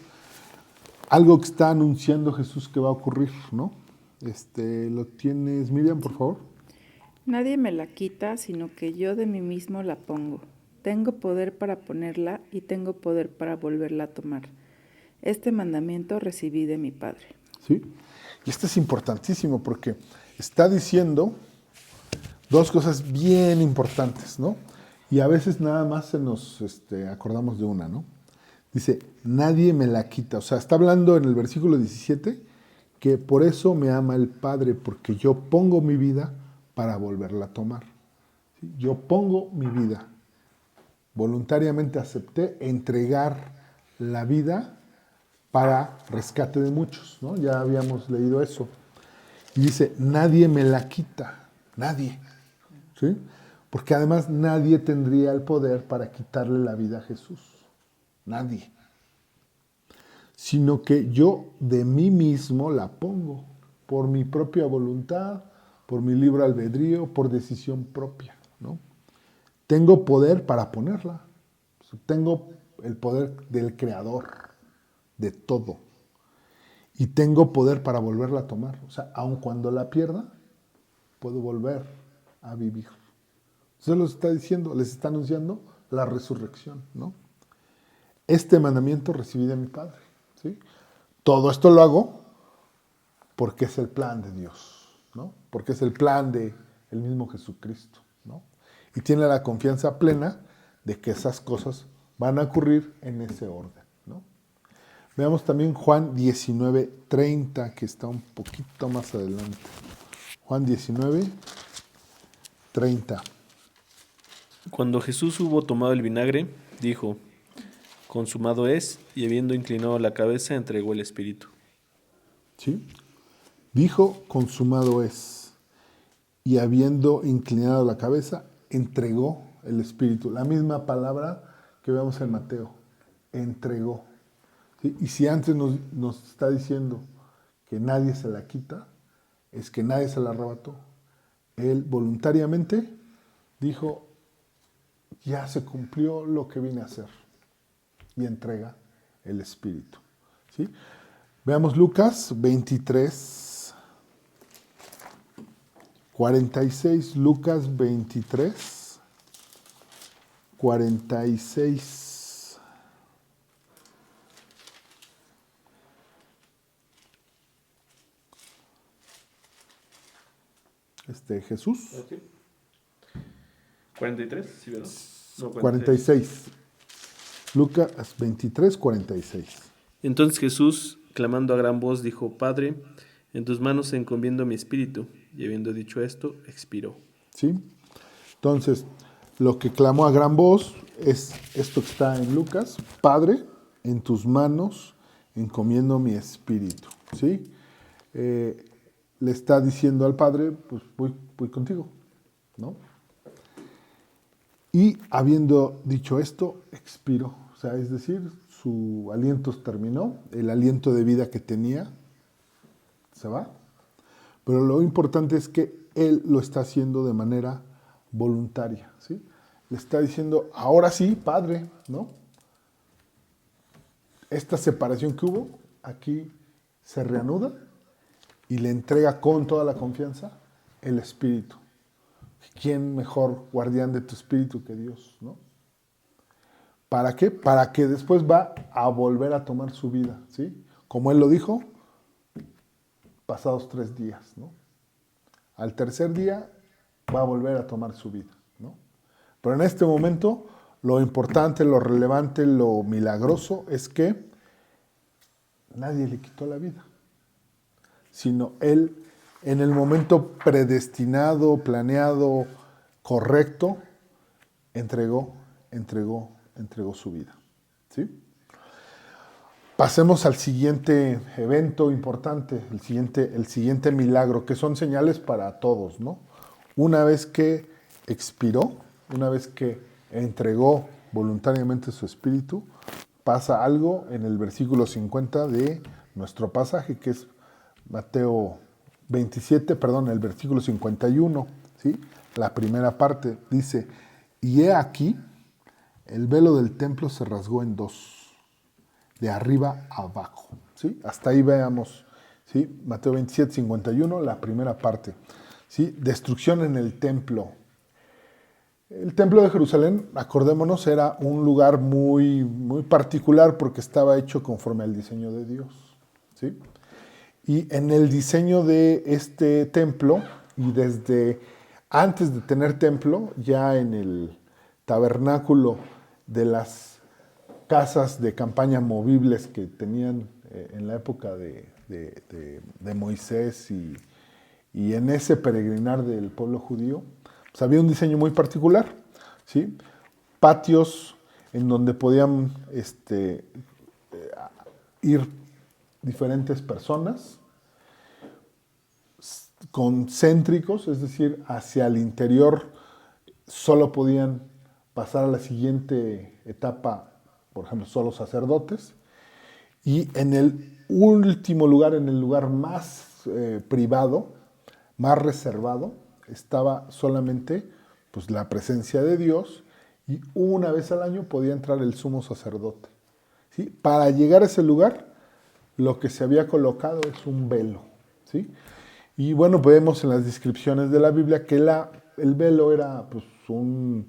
algo que está anunciando Jesús que va a ocurrir, ¿no? ¿Lo tienes, Miriam, por favor? Nadie me la quita, sino que yo de mí mismo la pongo. Tengo poder para ponerla y tengo poder para volverla a tomar. Este mandamiento recibí de mi Padre. Sí, y esto es importantísimo porque está diciendo dos cosas bien importantes, ¿no? Y a veces nada más se nos acordamos de una, ¿no? Dice, nadie me la quita. O sea, está hablando en el versículo 17 que por eso me ama el Padre, porque yo pongo mi vida para volverla a tomar. ¿Sí? Yo pongo mi vida. Voluntariamente acepté entregar la vida para rescate de muchos, ¿no? Ya habíamos leído eso. Y dice, nadie me la quita. Nadie. ¿Sí? Porque además nadie tendría el poder para quitarle la vida a Jesús. Nadie. Sino que yo de mí mismo la pongo, por mi propia voluntad, por mi libre albedrío, por decisión propia, ¿no? Tengo poder para ponerla. Tengo el poder del Creador de todo. Y tengo poder para volverla a tomar. O sea, aun cuando la pierda, puedo volver a vivir. Se los está diciendo, les está anunciando la resurrección, ¿no? Este mandamiento recibí de mi Padre, ¿sí? Todo esto lo hago porque es el plan de Dios, ¿no? Porque es el plan de el mismo Jesucristo, ¿no? Y tiene la confianza plena de que esas cosas van a ocurrir en ese orden, ¿no? Veamos también Juan 19:30, que está un poquito más adelante. Juan 19:30. Cuando Jesús hubo tomado el vinagre, dijo, consumado es, y habiendo inclinado la cabeza, entregó el espíritu. ¿Sí? Dijo, consumado es, y habiendo inclinado la cabeza, entregó el espíritu. La misma palabra que vemos en Mateo, entregó. ¿Sí? Y si antes nos está diciendo que nadie se la quita, es que nadie se la arrebató. Él voluntariamente dijo, ya se cumplió lo que vine a hacer, y entrega el espíritu. ¿Sí? Veamos Lucas 23:46. Lucas 23:46. Jesús. 43, ¿sí, verdad? No, 46. Lucas 23:46. Entonces Jesús, clamando a gran voz, dijo, Padre, en tus manos encomiendo mi espíritu. Y habiendo dicho esto, expiró. ¿Sí? Entonces, lo que clamó a gran voz es esto que está en Lucas. Padre, en tus manos encomiendo mi espíritu. ¿Sí? Le está diciendo al Padre, pues voy contigo, ¿no? Y habiendo dicho esto, expiró. O sea, es decir, su aliento terminó, el aliento de vida que tenía se va. Pero lo importante es que Él lo está haciendo de manera voluntaria, ¿sí? Le está diciendo, ahora sí, Padre, ¿no? Esta separación que hubo, aquí se reanuda y le entrega con toda la confianza el Espíritu. ¿Quién mejor guardián de tu espíritu que Dios, no? ¿Para qué? Para que después va a volver a tomar su vida, ¿sí? Como Él lo dijo, pasados 3 días, ¿no? Al tercer día va a volver a tomar su vida, ¿no? Pero en este momento, lo importante, lo relevante, lo milagroso es que nadie le quitó la vida, sino Él, en el momento predestinado, planeado, correcto, entregó su vida, ¿sí? Pasemos al siguiente evento importante, el siguiente milagro, que son señales para todos, ¿no? Una vez que expiró, una vez que entregó voluntariamente su espíritu, pasa algo en el versículo 50 de nuestro pasaje, que es Mateo 27, perdón, el versículo 51, ¿sí? La primera parte dice, y he aquí, el velo del templo se rasgó en dos, de arriba a abajo, ¿sí? Hasta ahí veamos, ¿sí? Mateo 27, 51, la primera parte, ¿sí? Destrucción en el templo. El templo de Jerusalén, acordémonos, era un lugar muy, muy particular porque estaba hecho conforme al diseño de Dios, ¿sí? Y en el diseño de este templo, y desde antes de tener templo, ya en el tabernáculo de las casas de campaña movibles que tenían en la época de Moisés y en ese peregrinar del pueblo judío, pues había un diseño muy particular, ¿sí? Patios en donde podían ir diferentes personas, concéntricos, es decir, hacia el interior solo podían pasar a la siguiente etapa, por ejemplo, solo sacerdotes, y en el último lugar, en el lugar más privado, más reservado, estaba solamente pues, la presencia de Dios, y una vez al año podía entrar el sumo sacerdote, ¿sí? Para llegar a ese lugar, lo que se había colocado es un velo, ¿sí? Y bueno, vemos en las descripciones de la Biblia que el velo era pues, un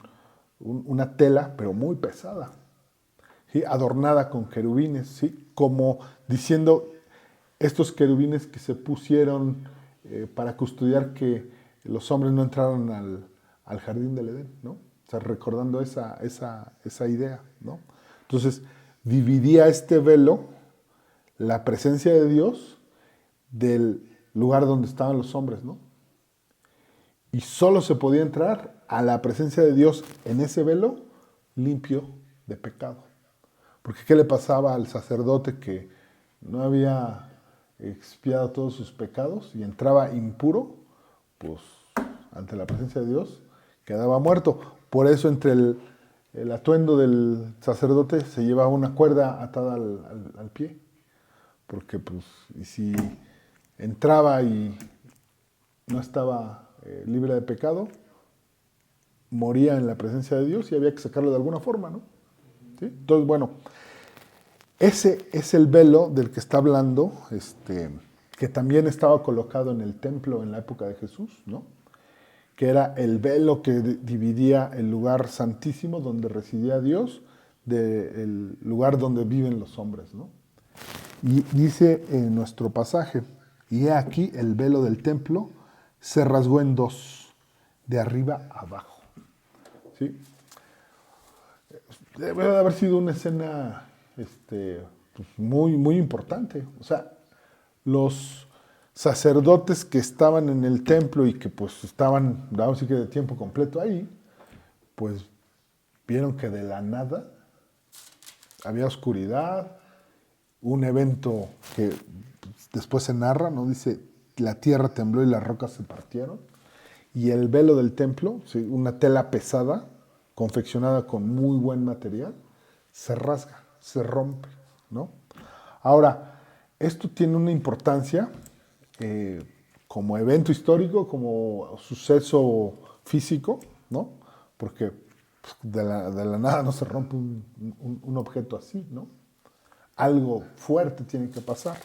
una tela, pero muy pesada, ¿sí? Adornada con querubines, ¿sí? Como diciendo estos querubines que se pusieron para custodiar que los hombres no entraran al jardín del Edén, ¿no? O sea, recordando esa idea, ¿no? Entonces, dividía este velo la presencia de Dios del lugar donde estaban los hombres, ¿no? Y solo se podía entrar a la presencia de Dios en ese velo limpio de pecado. Porque ¿qué le pasaba al sacerdote que no había expiado todos sus pecados y entraba impuro? Pues ante la presencia de Dios quedaba muerto. Por eso entre el atuendo del sacerdote se llevaba una cuerda atada al pie. Porque pues y si entraba y no estaba libre de pecado, moría en la presencia de Dios y había que sacarlo de alguna forma, ¿no? ¿Sí? Entonces, bueno, ese es el velo del que está hablando, que también estaba colocado en el templo en la época de Jesús, ¿no? Que era el velo que dividía el lugar santísimo donde residía Dios del lugar donde viven los hombres, ¿no? Y dice en nuestro pasaje, y he aquí el velo del templo se rasgó en dos, de arriba a abajo. ¿Sí? Debe de haber sido una escena pues muy, muy importante. O sea, los sacerdotes que estaban en el templo y que pues estaban, digamos así que de tiempo completo ahí, pues vieron que de la nada había oscuridad, un evento que después se narra, ¿no? Dice, la tierra tembló y las rocas se partieron, y el velo del templo, ¿sí? Una tela pesada, confeccionada con muy buen material, se rasga, se rompe, ¿no? Ahora, esto tiene una importancia como evento histórico, como suceso físico, ¿no? Porque pues, de la nada no se rompe un objeto así, ¿no? Algo fuerte tiene que pasar.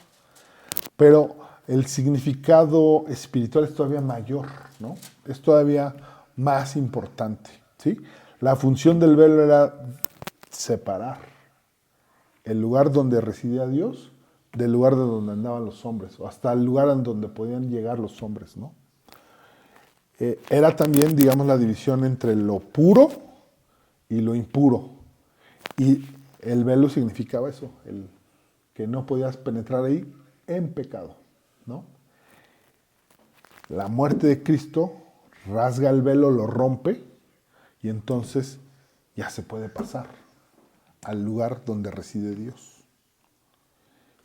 Pero el significado espiritual es todavía mayor, ¿no? Es todavía más importante, ¿sí? La función del velo era separar el lugar donde residía Dios del lugar de donde andaban los hombres, o hasta el lugar en donde podían llegar los hombres, ¿no? Era también, digamos, la división entre lo puro y lo impuro. Y el velo significaba eso, el que no podías penetrar ahí en pecado, ¿no? La muerte de Cristo rasga el velo, lo rompe, y entonces ya se puede pasar al lugar donde reside Dios.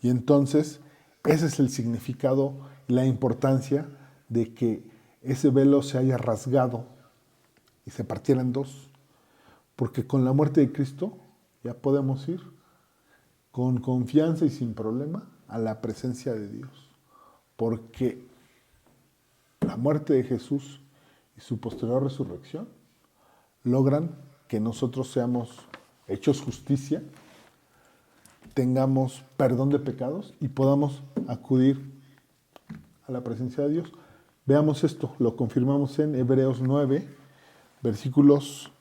Y entonces ese es el significado, la importancia de que ese velo se haya rasgado y se partiera en dos. Porque con la muerte de Cristo ya podemos ir con confianza y sin problema a la presencia de Dios. Porque la muerte de Jesús y su posterior resurrección logran que nosotros seamos hechos justicia, tengamos perdón de pecados y podamos acudir a la presencia de Dios. Veamos esto, lo confirmamos en Hebreos 9, versículos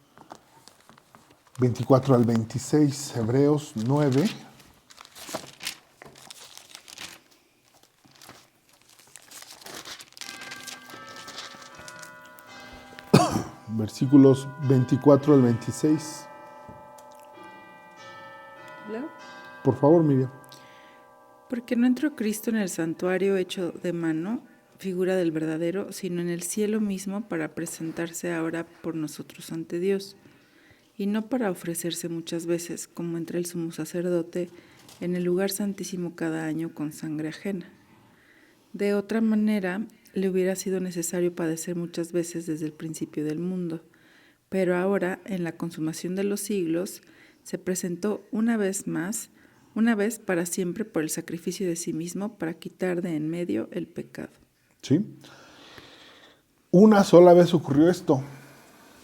24 al 26. Hebreos 9. Versículos 24 al 26. ¿Leo? Por favor, Miriam. Porque no entró Cristo en el santuario hecho de mano, figura del verdadero, sino en el cielo mismo para presentarse ahora por nosotros ante Dios, y no para ofrecerse muchas veces, como entra el sumo sacerdote en el lugar santísimo cada año con sangre ajena. De otra manera, le hubiera sido necesario padecer muchas veces desde el principio del mundo, pero ahora, en la consumación de los siglos, se presentó una vez para siempre por el sacrificio de sí mismo para quitar de en medio el pecado. ¿Sí? Una sola vez ocurrió esto.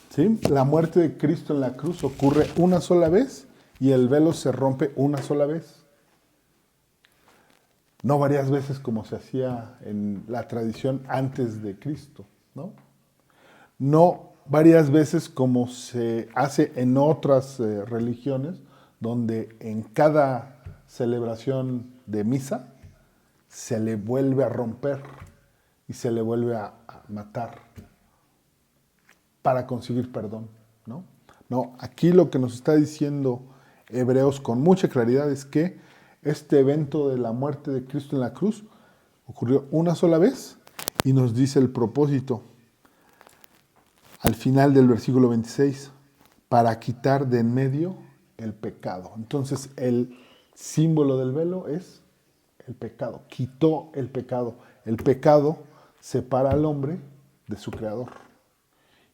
¿Sí? La muerte de Cristo en la cruz ocurre una sola vez y el velo se rompe una sola vez. No varias veces como se hacía en la tradición antes de Cristo, ¿no? No varias veces como se hace en otras religiones, donde en cada celebración de misa se le vuelve a romper y se le vuelve a matar para conseguir perdón, ¿no? No, aquí lo que nos está diciendo Hebreos con mucha claridad es que este evento de la muerte de Cristo en la cruz ocurrió una sola vez y nos dice el propósito al final del versículo 26, para quitar de en medio el pecado. Entonces el símbolo del velo es el pecado, quitó el pecado. El pecado separa al hombre de su creador.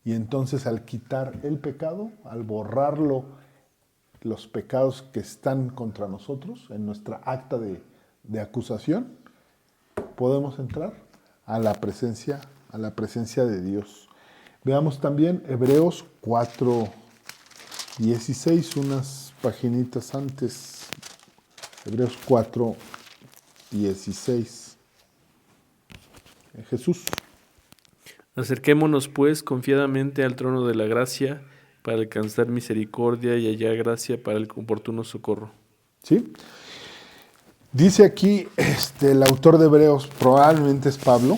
Y entonces al quitar el pecado, al borrarlo, los pecados que están contra nosotros, en nuestra acta de acusación, podemos entrar a la presencia de Dios. Veamos también Hebreos 4:16, unas paginitas antes. Hebreos 4:16. Jesús. Acerquémonos, pues, confiadamente al trono de la gracia para alcanzar misericordia y hallar gracia para el oportuno socorro. ¿Sí? Dice aquí el autor de Hebreos, probablemente es Pablo,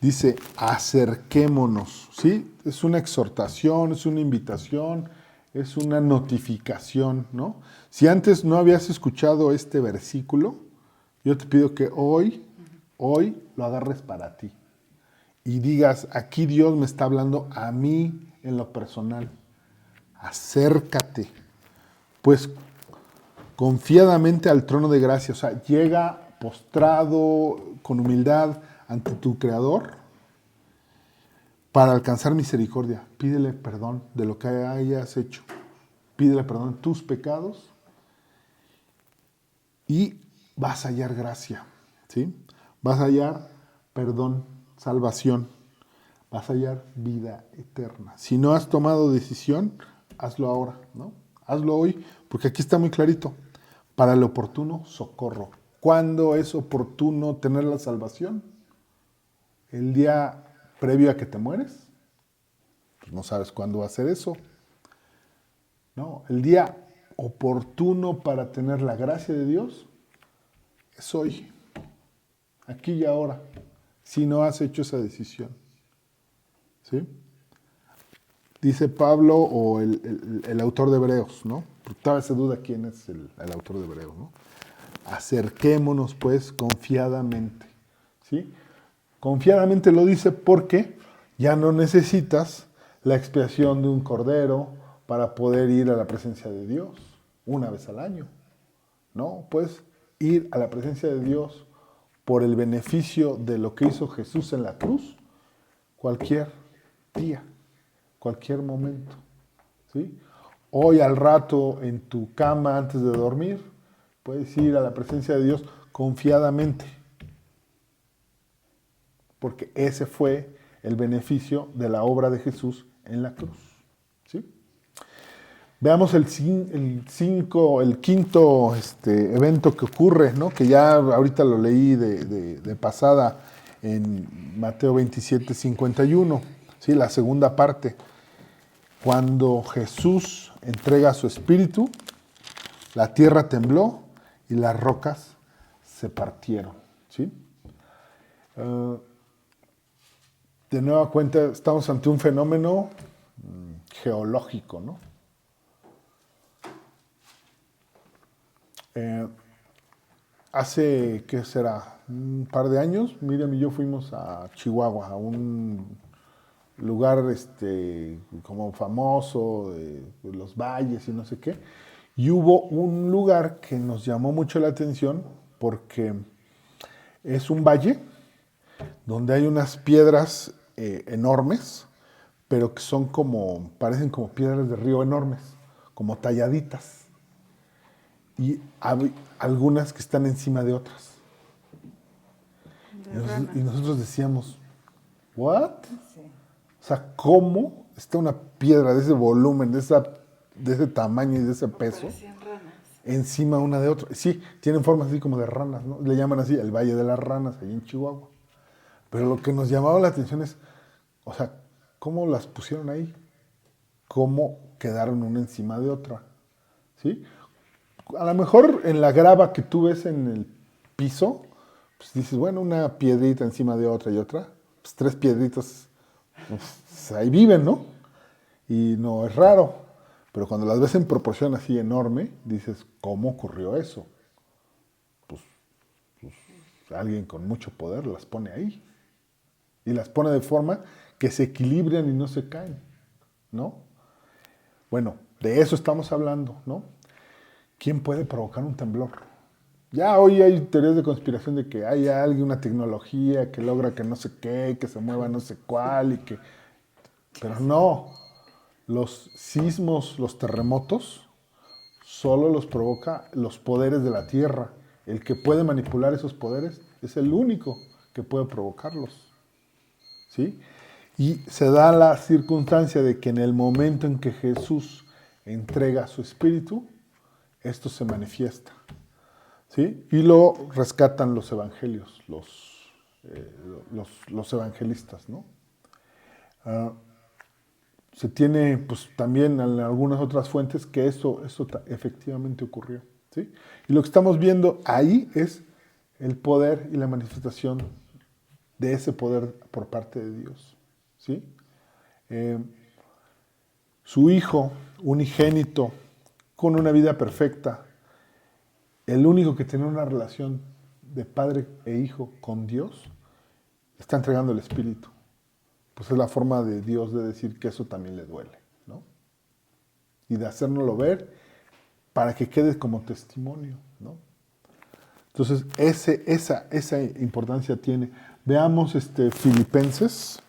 dice, acerquémonos, ¿sí? Es una exhortación, es una invitación, es una notificación, ¿no? Si antes no habías escuchado este versículo, yo te pido que hoy lo agarres para ti. Y digas, aquí Dios me está hablando a mí en lo personal. Acércate, pues confiadamente al trono de gracia. O sea, llega postrado, con humildad ante tu Creador para alcanzar misericordia. Pídele perdón de lo que hayas hecho. Pídele perdón de tus pecados y vas a hallar gracia, ¿sí? Vas a hallar perdón, salvación. Vas a hallar vida eterna. Si no has tomado decisión, hazlo ahora, ¿no? Hazlo hoy, porque aquí está muy clarito. Para el oportuno socorro. ¿Cuándo es oportuno tener la salvación? ¿El día previo a que te mueres? Pues no sabes cuándo va a ser eso. No, el día oportuno para tener la gracia de Dios es hoy, aquí y ahora, si no has hecho esa decisión. ¿Sí? Dice Pablo o el autor de Hebreos, ¿no? Porque todavía se duda quién es el autor de Hebreos, ¿no? Acerquémonos pues confiadamente, ¿sí? Confiadamente lo dice porque ya no necesitas la expiación de un cordero para poder ir a la presencia de Dios una vez al año, ¿no? Puedes ir a la presencia de Dios por el beneficio de lo que hizo Jesús en la cruz cualquier día, cualquier momento, ¿sí? Hoy al rato en tu cama antes de dormir, puedes ir a la presencia de Dios confiadamente, porque ese fue el beneficio de la obra de Jesús en la cruz, ¿sí? Veamos el quinto evento que ocurre, ¿no? Que ya ahorita lo leí de pasada en Mateo 27:51, ¿sí? La segunda parte. Cuando Jesús entrega su espíritu, la tierra tembló y las rocas se partieron, ¿sí? De nueva cuenta, estamos ante un fenómeno geológico, ¿no? Hace, ¿qué será? Un par de años, Miriam y yo fuimos a Chihuahua, a un lugar como famoso de los valles y no sé qué. Y hubo un lugar que nos llamó mucho la atención porque es un valle donde hay unas piedras enormes, pero que son parecen como piedras de río enormes, como talladitas. Y hay algunas que están encima de otras. Y nosotros decíamos, ¿what? Sí. O sea, ¿cómo está una piedra de ese volumen, de ese tamaño y de ese peso encima una de otra? Sí, tienen formas así como de ranas, ¿no? Le llaman así el Valle de las Ranas, ahí en Chihuahua. Pero lo que nos llamaba la atención es, o sea, ¿Cómo las pusieron ahí? ¿Cómo quedaron una encima de otra? ¿Sí? A lo mejor en la grava que tú ves en el piso, pues dices, bueno, una piedrita encima de otra y otra, pues 3 piedritas, pues ahí viven, ¿no? Y no es raro, pero cuando las ves en proporción así enorme, dices, ¿cómo ocurrió eso? Pues alguien con mucho poder las pone ahí. Y las pone de forma que se equilibran y no se caen, ¿no? Bueno, de eso estamos hablando, ¿no? ¿Quién puede provocar un temblor? Ya hoy hay teorías de conspiración de que hay alguien, una tecnología que logra que no sé qué, que se mueva no sé cuál y que... Pero no, los sismos, los terremotos, solo los provoca los poderes de la Tierra. El que puede manipular esos poderes es el único que puede provocarlos, ¿sí? Y se da la circunstancia de que en el momento en que Jesús entrega su espíritu, esto se manifiesta, ¿sí? Y lo rescatan los evangelios, los evangelistas, ¿no? Se tiene pues también en algunas otras fuentes que eso efectivamente ocurrió, ¿sí? Y lo que estamos viendo ahí es el poder y la manifestación de ese poder por parte de Dios, ¿sí? Su Hijo unigénito, con una vida perfecta, el único que tiene una relación de padre e hijo con Dios, está entregando el Espíritu. Pues es la forma de Dios de decir que eso también le duele, ¿no? Y de hacérnoslo ver para que quede como testimonio, ¿no? Entonces, esa importancia tiene. Veamos Filipenses.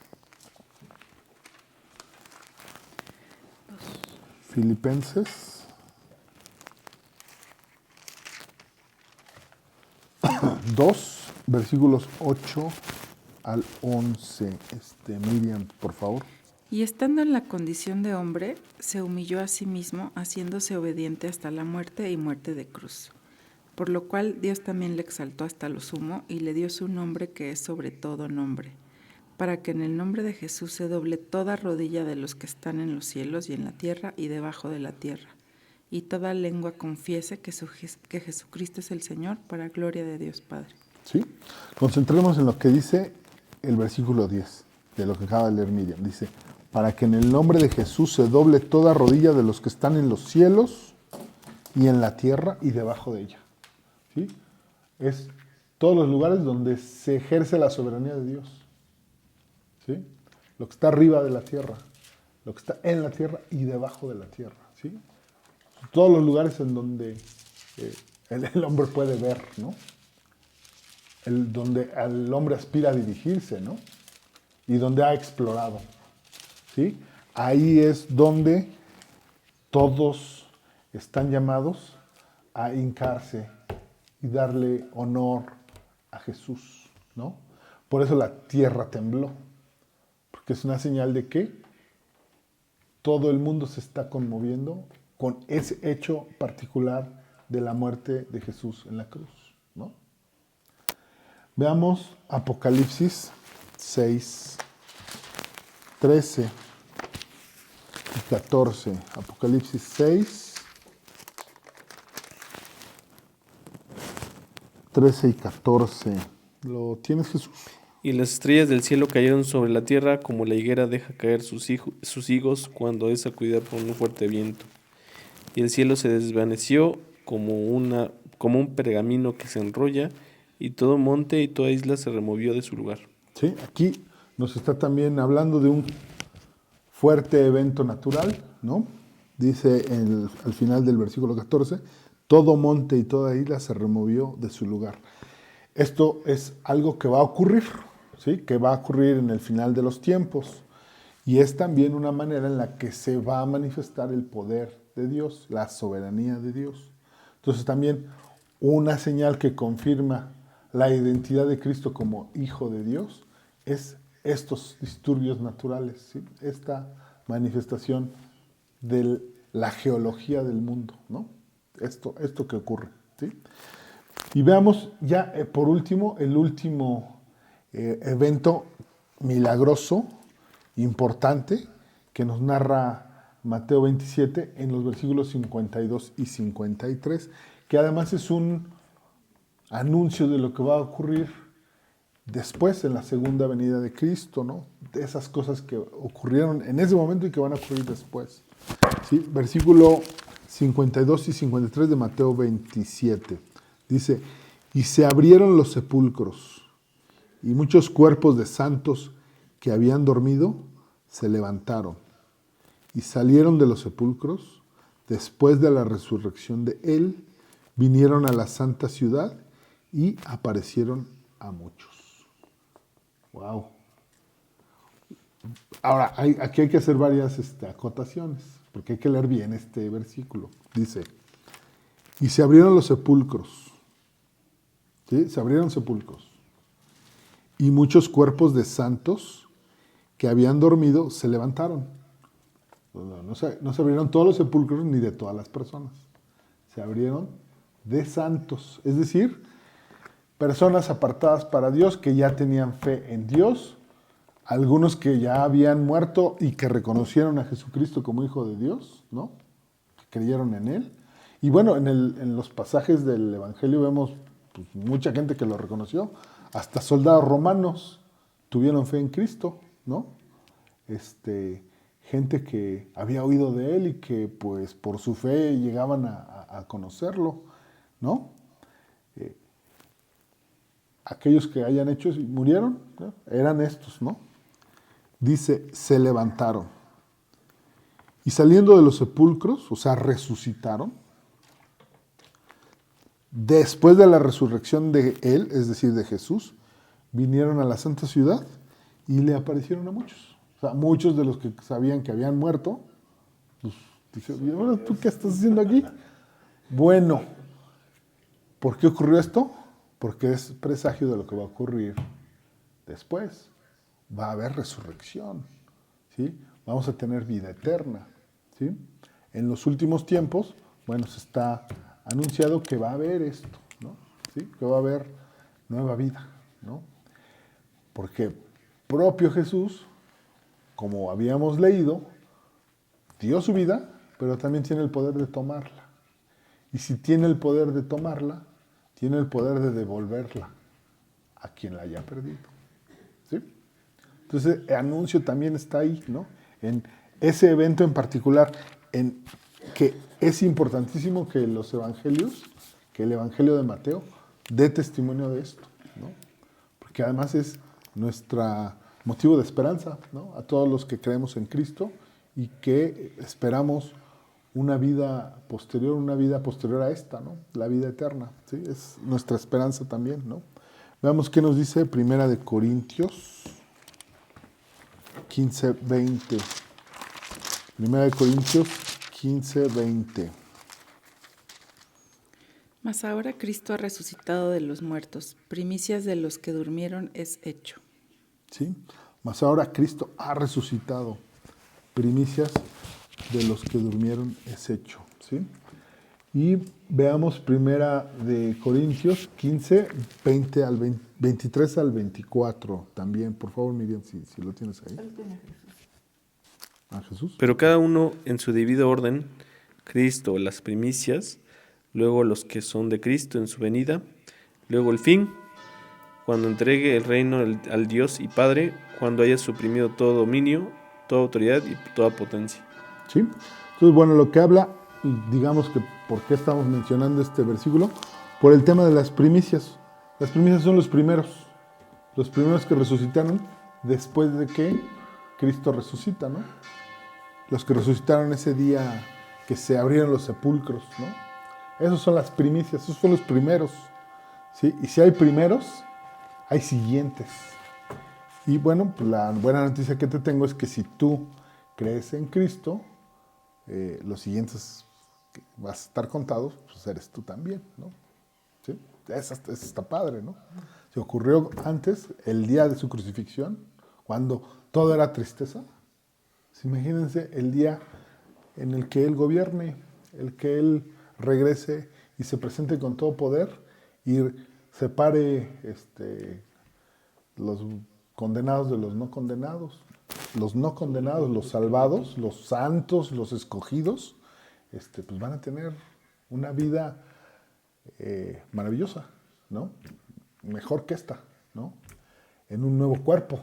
Filipenses 2, versículos 8 al 11. Miriam, por favor. Y estando en la condición de hombre, se humilló a sí mismo, haciéndose obediente hasta la muerte y muerte de cruz. Por lo cual Dios también le exaltó hasta lo sumo y le dio su nombre que es sobre todo nombre, para que en el nombre de Jesús se doble toda rodilla de los que están en los cielos y en la tierra y debajo de la tierra, y toda lengua confiese que Jesucristo es el Señor, para gloria de Dios Padre. ¿Sí? Concentremos en lo que dice el versículo 10, de lo que acaba de leer Miriam. Dice, para que en el nombre de Jesús se doble toda rodilla de los que están en los cielos y en la tierra y debajo de ella. ¿Sí? Es todos los lugares donde se ejerce la soberanía de Dios. ¿Sí? Lo que está arriba de la tierra, lo que está en la tierra y debajo de la tierra. ¿Sí? Todos los lugares en donde el hombre puede ver, ¿no? Donde el hombre aspira a dirigirse, ¿no? Y donde ha explorado, ¿sí? Ahí es donde todos están llamados a hincarse y darle honor a Jesús, ¿no? Por eso la tierra tembló, porque es una señal de que todo el mundo se está conmoviendo con ese hecho particular de la muerte de Jesús en la cruz, ¿no? Veamos Apocalipsis 6, 13 y 14. Apocalipsis 6, 13 y 14. ¿Lo tienes, Jesús? Y las estrellas del cielo cayeron sobre la tierra como la higuera deja caer sus higos cuando es sacudida por un fuerte viento. Y el cielo se desvaneció como un pergamino que se enrolla, y todo monte y toda isla se removió de su lugar. Sí, aquí nos está también hablando de un fuerte evento natural, ¿no? Dice al final del versículo 14, todo monte y toda isla se removió de su lugar. Esto es algo que va a ocurrir, ¿sí? Que va a ocurrir en el final de los tiempos. Y es también una manera en la que se va a manifestar el poder de Dios, la soberanía de Dios. Entonces también una señal que confirma la identidad de Cristo como Hijo de Dios es estos disturbios naturales, ¿sí? Esta manifestación de la geología del mundo, ¿no? Esto que ocurre, ¿sí? Y veamos ya por último el último evento milagroso importante que nos narra Mateo 27 en los versículos 52 y 53, que además es un anuncio de lo que va a ocurrir después en la segunda venida de Cristo, ¿no? De esas cosas que ocurrieron en ese momento y que van a ocurrir después. ¿Sí? Versículo 52 y 53 de Mateo 27. Dice, y se abrieron los sepulcros, y muchos cuerpos de santos que habían dormido se levantaron, y salieron de los sepulcros después de la resurrección de él, vinieron a la santa ciudad y aparecieron a muchos. Wow. Ahora, aquí hay que hacer varias acotaciones, porque hay que leer bien este versículo. Dice, y se abrieron los sepulcros. ¿Sí? Se abrieron sepulcros. Y muchos cuerpos de santos que habían dormido se levantaron. No se abrieron todos los sepulcros ni de todas las personas. Se abrieron de santos, es decir, personas apartadas para Dios que ya tenían fe en Dios, algunos que ya habían muerto y que reconocieron a Jesucristo como Hijo de Dios, ¿no? Que creyeron en Él. Y bueno, en los pasajes del Evangelio vemos pues, mucha gente que lo reconoció, hasta soldados romanos tuvieron fe en Cristo, ¿no? Gente que había oído de Él y que pues por su fe llegaban a conocerlo, ¿no? Aquellos que hayan hecho y murieron, ¿no? Eran estos, ¿no? Dice, se levantaron. Y saliendo de los sepulcros, o sea, resucitaron. Después de la resurrección de él, es decir, de Jesús, vinieron a la santa ciudad y le aparecieron a muchos. O sea, muchos de los que sabían que habían muerto, pues dijeron, ¿y ahora tú qué estás haciendo aquí? Bueno, ¿por qué ocurrió esto? Porque es presagio de lo que va a ocurrir después. Va a haber resurrección, ¿sí? Vamos a tener vida eterna, ¿sí? En los últimos tiempos, bueno, se está anunciado que va a haber esto, ¿no? ¿Sí? Que va a haber nueva vida, ¿no? Porque propio Jesús, como habíamos leído, dio su vida, pero también tiene el poder de tomarla. Y si tiene el poder de tomarla, tiene el poder de devolverla a quien la haya perdido, ¿sí? Entonces, el anuncio también está ahí, ¿no? En ese evento en particular, en que es importantísimo que los evangelios, que el evangelio de Mateo, dé testimonio de esto, ¿no? Porque además es nuestro motivo de esperanza, ¿no? A todos los que creemos en Cristo y que esperamos una vida posterior a esta, ¿no? La vida eterna, ¿sí? Es nuestra esperanza también, ¿no? Veamos qué nos dice Primera de Corintios 15:20. Primera de Corintios 15:20. Mas ahora Cristo ha resucitado de los muertos, primicias de los que durmieron es hecho. ¿Sí? Mas ahora Cristo ha resucitado, primicias de los que durmieron es hecho, ¿sí? Y veamos Primera de Corintios 15, 23 al 24 también. Por favor, Miriam, si lo tienes ahí. ¿A Jesús? Pero cada uno en su debido orden, Cristo las primicias, luego los que son de Cristo en su venida, luego el fin, cuando entregue el reino al Dios y Padre, cuando haya suprimido todo dominio, toda autoridad y toda potencia. ¿Sí? Entonces, bueno, lo que habla, digamos que, ¿por qué estamos mencionando este versículo? Por el tema de las primicias. Las primicias son los primeros que resucitaron después de que Cristo resucita, ¿no? Los que resucitaron ese día que se abrieron los sepulcros, ¿no? Esos son las primicias, esos son los primeros, ¿sí? Y si hay primeros, hay siguientes. Y bueno, pues la buena noticia que te tengo es que si tú crees en Cristo, los siguientes que vas a estar contados, pues eres tú también, ¿no? ¿Sí? Eso está padre, ¿no? Se ocurrió antes, el día de su crucifixión, cuando todo era tristeza. Pues imagínense el día en el que Él gobierne, el que Él regrese y se presente con todo poder y separe los condenados de los no condenados. los no condenados, los salvados, los santos, los escogidos, pues van a tener una vida maravillosa, ¿no? Mejor que esta, ¿no? En un nuevo cuerpo,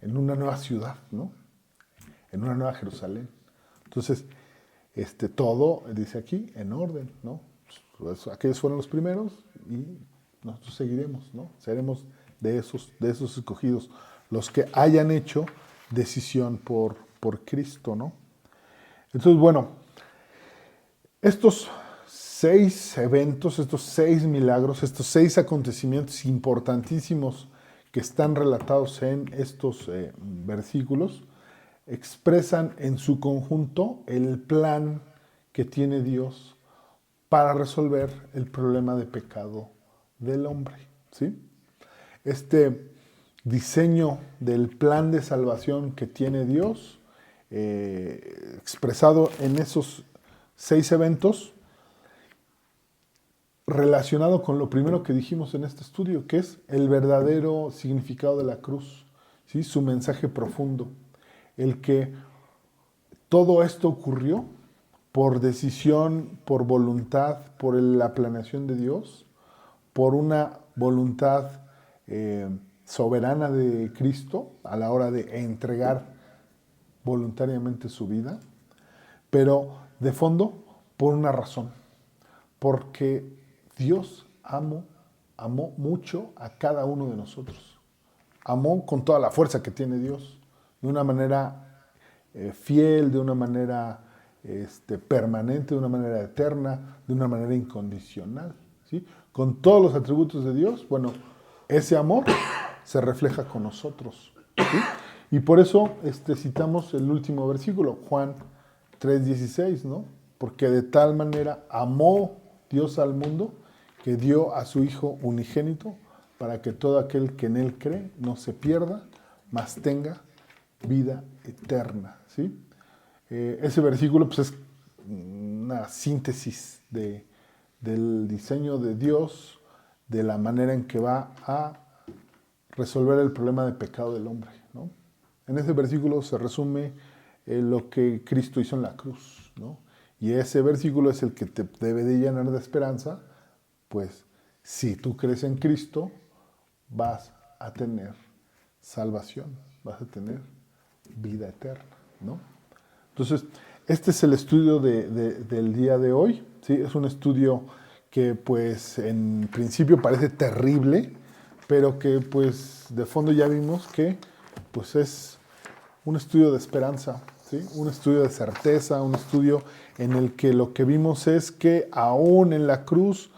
en una nueva ciudad, ¿no? En una nueva Jerusalén. Entonces, todo, dice aquí, en orden, ¿no? Pues, aquellos fueron los primeros y nosotros seguiremos, ¿no? Seremos de esos escogidos, los que hayan hecho decisión por Cristo, ¿no? Entonces, bueno, estos 6 eventos, estos 6 milagros, estos 6 acontecimientos importantísimos que están relatados en estos versículos, expresan en su conjunto el plan que tiene Dios para resolver el problema de pecado del hombre, ¿sí? Este diseño del plan de salvación que tiene Dios, expresado en esos 6 eventos, relacionado con lo primero que dijimos en este estudio, que es el verdadero significado de la cruz, ¿sí? Su mensaje profundo, el que todo esto ocurrió por decisión, por voluntad, por la planeación de Dios, por una voluntad soberana de Cristo a la hora de entregar voluntariamente su vida, pero de fondo por una razón, porque Dios amó mucho a cada uno de nosotros. Amó con toda la fuerza que tiene Dios, de una manera fiel, de una manera permanente, de una manera eterna, de una manera incondicional, ¿sí? Con todos los atributos de Dios, bueno, ese amor se refleja con nosotros, ¿sí? Y por eso citamos el último versículo, Juan 3:16, ¿no? Porque de tal manera amó Dios al mundo que dio a su Hijo unigénito para que todo aquel que en Él cree no se pierda, mas tenga vida eterna, ¿sí? Ese versículo pues, es una síntesis del diseño de Dios, de la manera en que va a resolver el problema de pecado del hombre, ¿no? En ese versículo se resume lo que Cristo hizo en la cruz, ¿no? Y ese versículo es el que te debe de llenar de esperanza, pues si tú crees en Cristo, vas a tener salvación, vas a tener vida eterna, ¿no? Entonces, este es el estudio del día de hoy, ¿sí? Es un estudio que pues en principio parece terrible, pero que pues de fondo ya vimos que pues es un estudio de esperanza, ¿sí? Un estudio de certeza, un estudio en el que lo que vimos es que aún en la cruz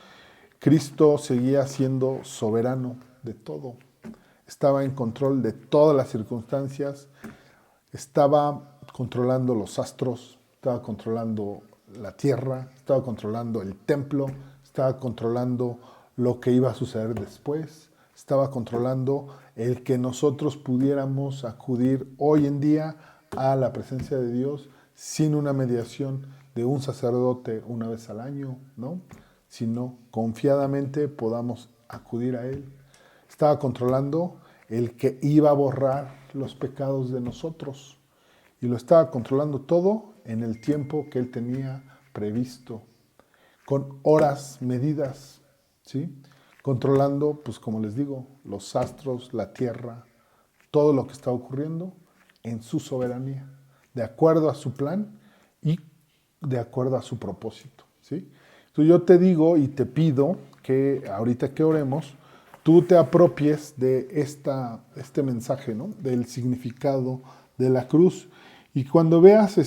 Cristo seguía siendo soberano de todo, estaba en control de todas las circunstancias, estaba controlando los astros, estaba controlando la tierra, estaba controlando el templo, estaba controlando lo que iba a suceder después, estaba controlando el que nosotros pudiéramos acudir hoy en día a la presencia de Dios sin una mediación de un sacerdote una vez al año, ¿no? Sino confiadamente podamos acudir a Él. Estaba controlando el que iba a borrar los pecados de nosotros y lo estaba controlando todo en el tiempo que Él tenía previsto, con horas medidas, ¿sí? Controlando, pues como les digo, los astros, la tierra, todo lo que está ocurriendo en su soberanía, de acuerdo a su plan y de acuerdo a su propósito, ¿sí? Entonces yo te digo y te pido que ahorita que oremos, tú te apropies de este mensaje, ¿no? Del significado de la cruz. Y cuando veas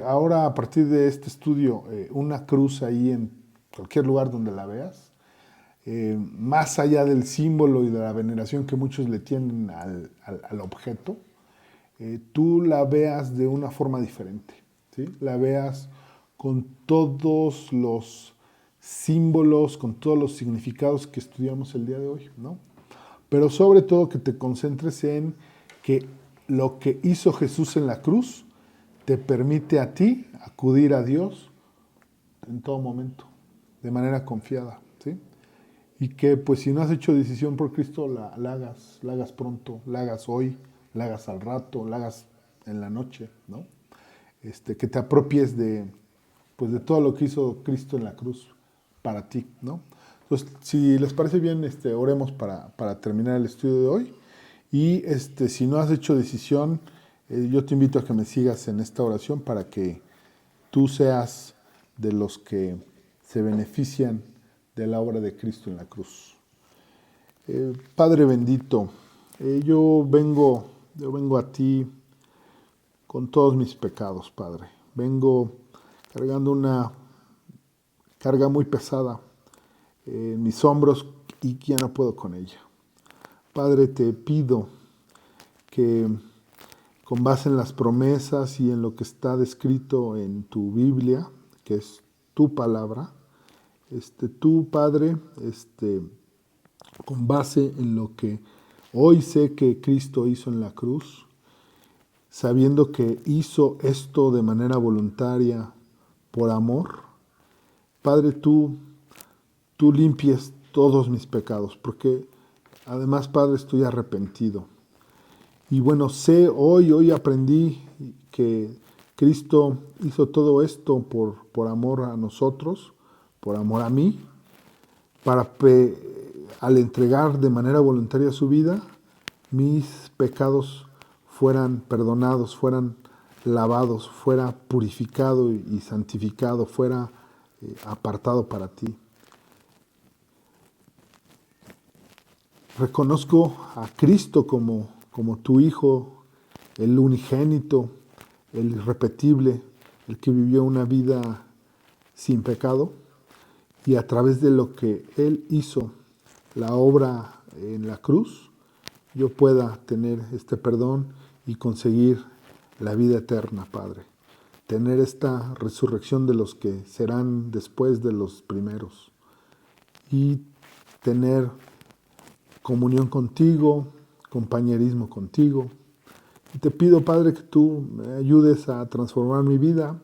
ahora a partir de este estudio una cruz ahí en cualquier lugar donde la veas, más allá del símbolo y de la veneración que muchos le tienen al objeto, tú la veas de una forma diferente, ¿sí? La veas con todos los símbolos, con todos los significados que estudiamos el día de hoy, ¿no? Pero sobre todo que te concentres en que lo que hizo Jesús en la cruz te permite a ti acudir a Dios en todo momento, de manera confiada, ¿sí? Y que pues si no has hecho decisión por Cristo, la hagas pronto, la hagas hoy, la hagas al rato, la hagas en la noche, ¿no? Que te apropies pues de todo lo que hizo Cristo en la cruz para ti, ¿no? Entonces, si les parece bien, oremos para terminar el estudio de hoy. Y si no has hecho decisión, yo te invito a que me sigas en esta oración para que tú seas de los que se benefician de la obra de Cristo en la cruz. Padre bendito, yo vengo a ti con todos mis pecados, Padre. Vengo cargando una carga muy pesada en mis hombros y ya no puedo con ella. Padre, te pido que con base en las promesas y en lo que está descrito en tu Biblia, que es tu palabra, tú, Padre, con base en lo que hoy sé que Cristo hizo en la cruz, sabiendo que hizo esto de manera voluntaria por amor, Padre, tú limpies todos mis pecados, porque además, Padre, estoy arrepentido. Y bueno, hoy aprendí que Cristo hizo todo esto por amor a nosotros, por amor a mí, al entregar de manera voluntaria su vida, mis pecados fueran perdonados, fueran lavados, fuera purificado y santificado, fuera apartado para ti. Reconozco a Cristo como tu Hijo, el unigénito, el irrepetible, el que vivió una vida sin pecado, y a través de lo que Él hizo, la obra en la cruz, yo pueda tener este perdón y conseguir la vida eterna, Padre. Tener esta resurrección de los que serán después de los primeros. Y tener comunión contigo, compañerismo contigo. Y te pido, Padre, que tú me ayudes a transformar mi vida,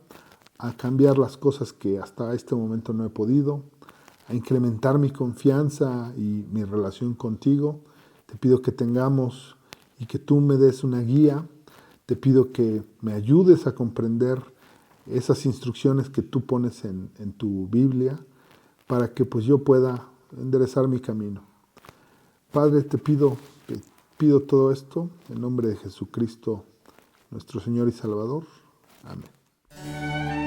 a cambiar las cosas que hasta este momento no he podido, a incrementar mi confianza y mi relación contigo. Te pido que tengamos y que tú me des una guía. Te pido que me ayudes a comprender esas instrucciones que tú pones en tu Biblia para que pues yo pueda enderezar mi camino. Padre, te pido todo esto en nombre de Jesucristo, nuestro Señor y Salvador. Amén.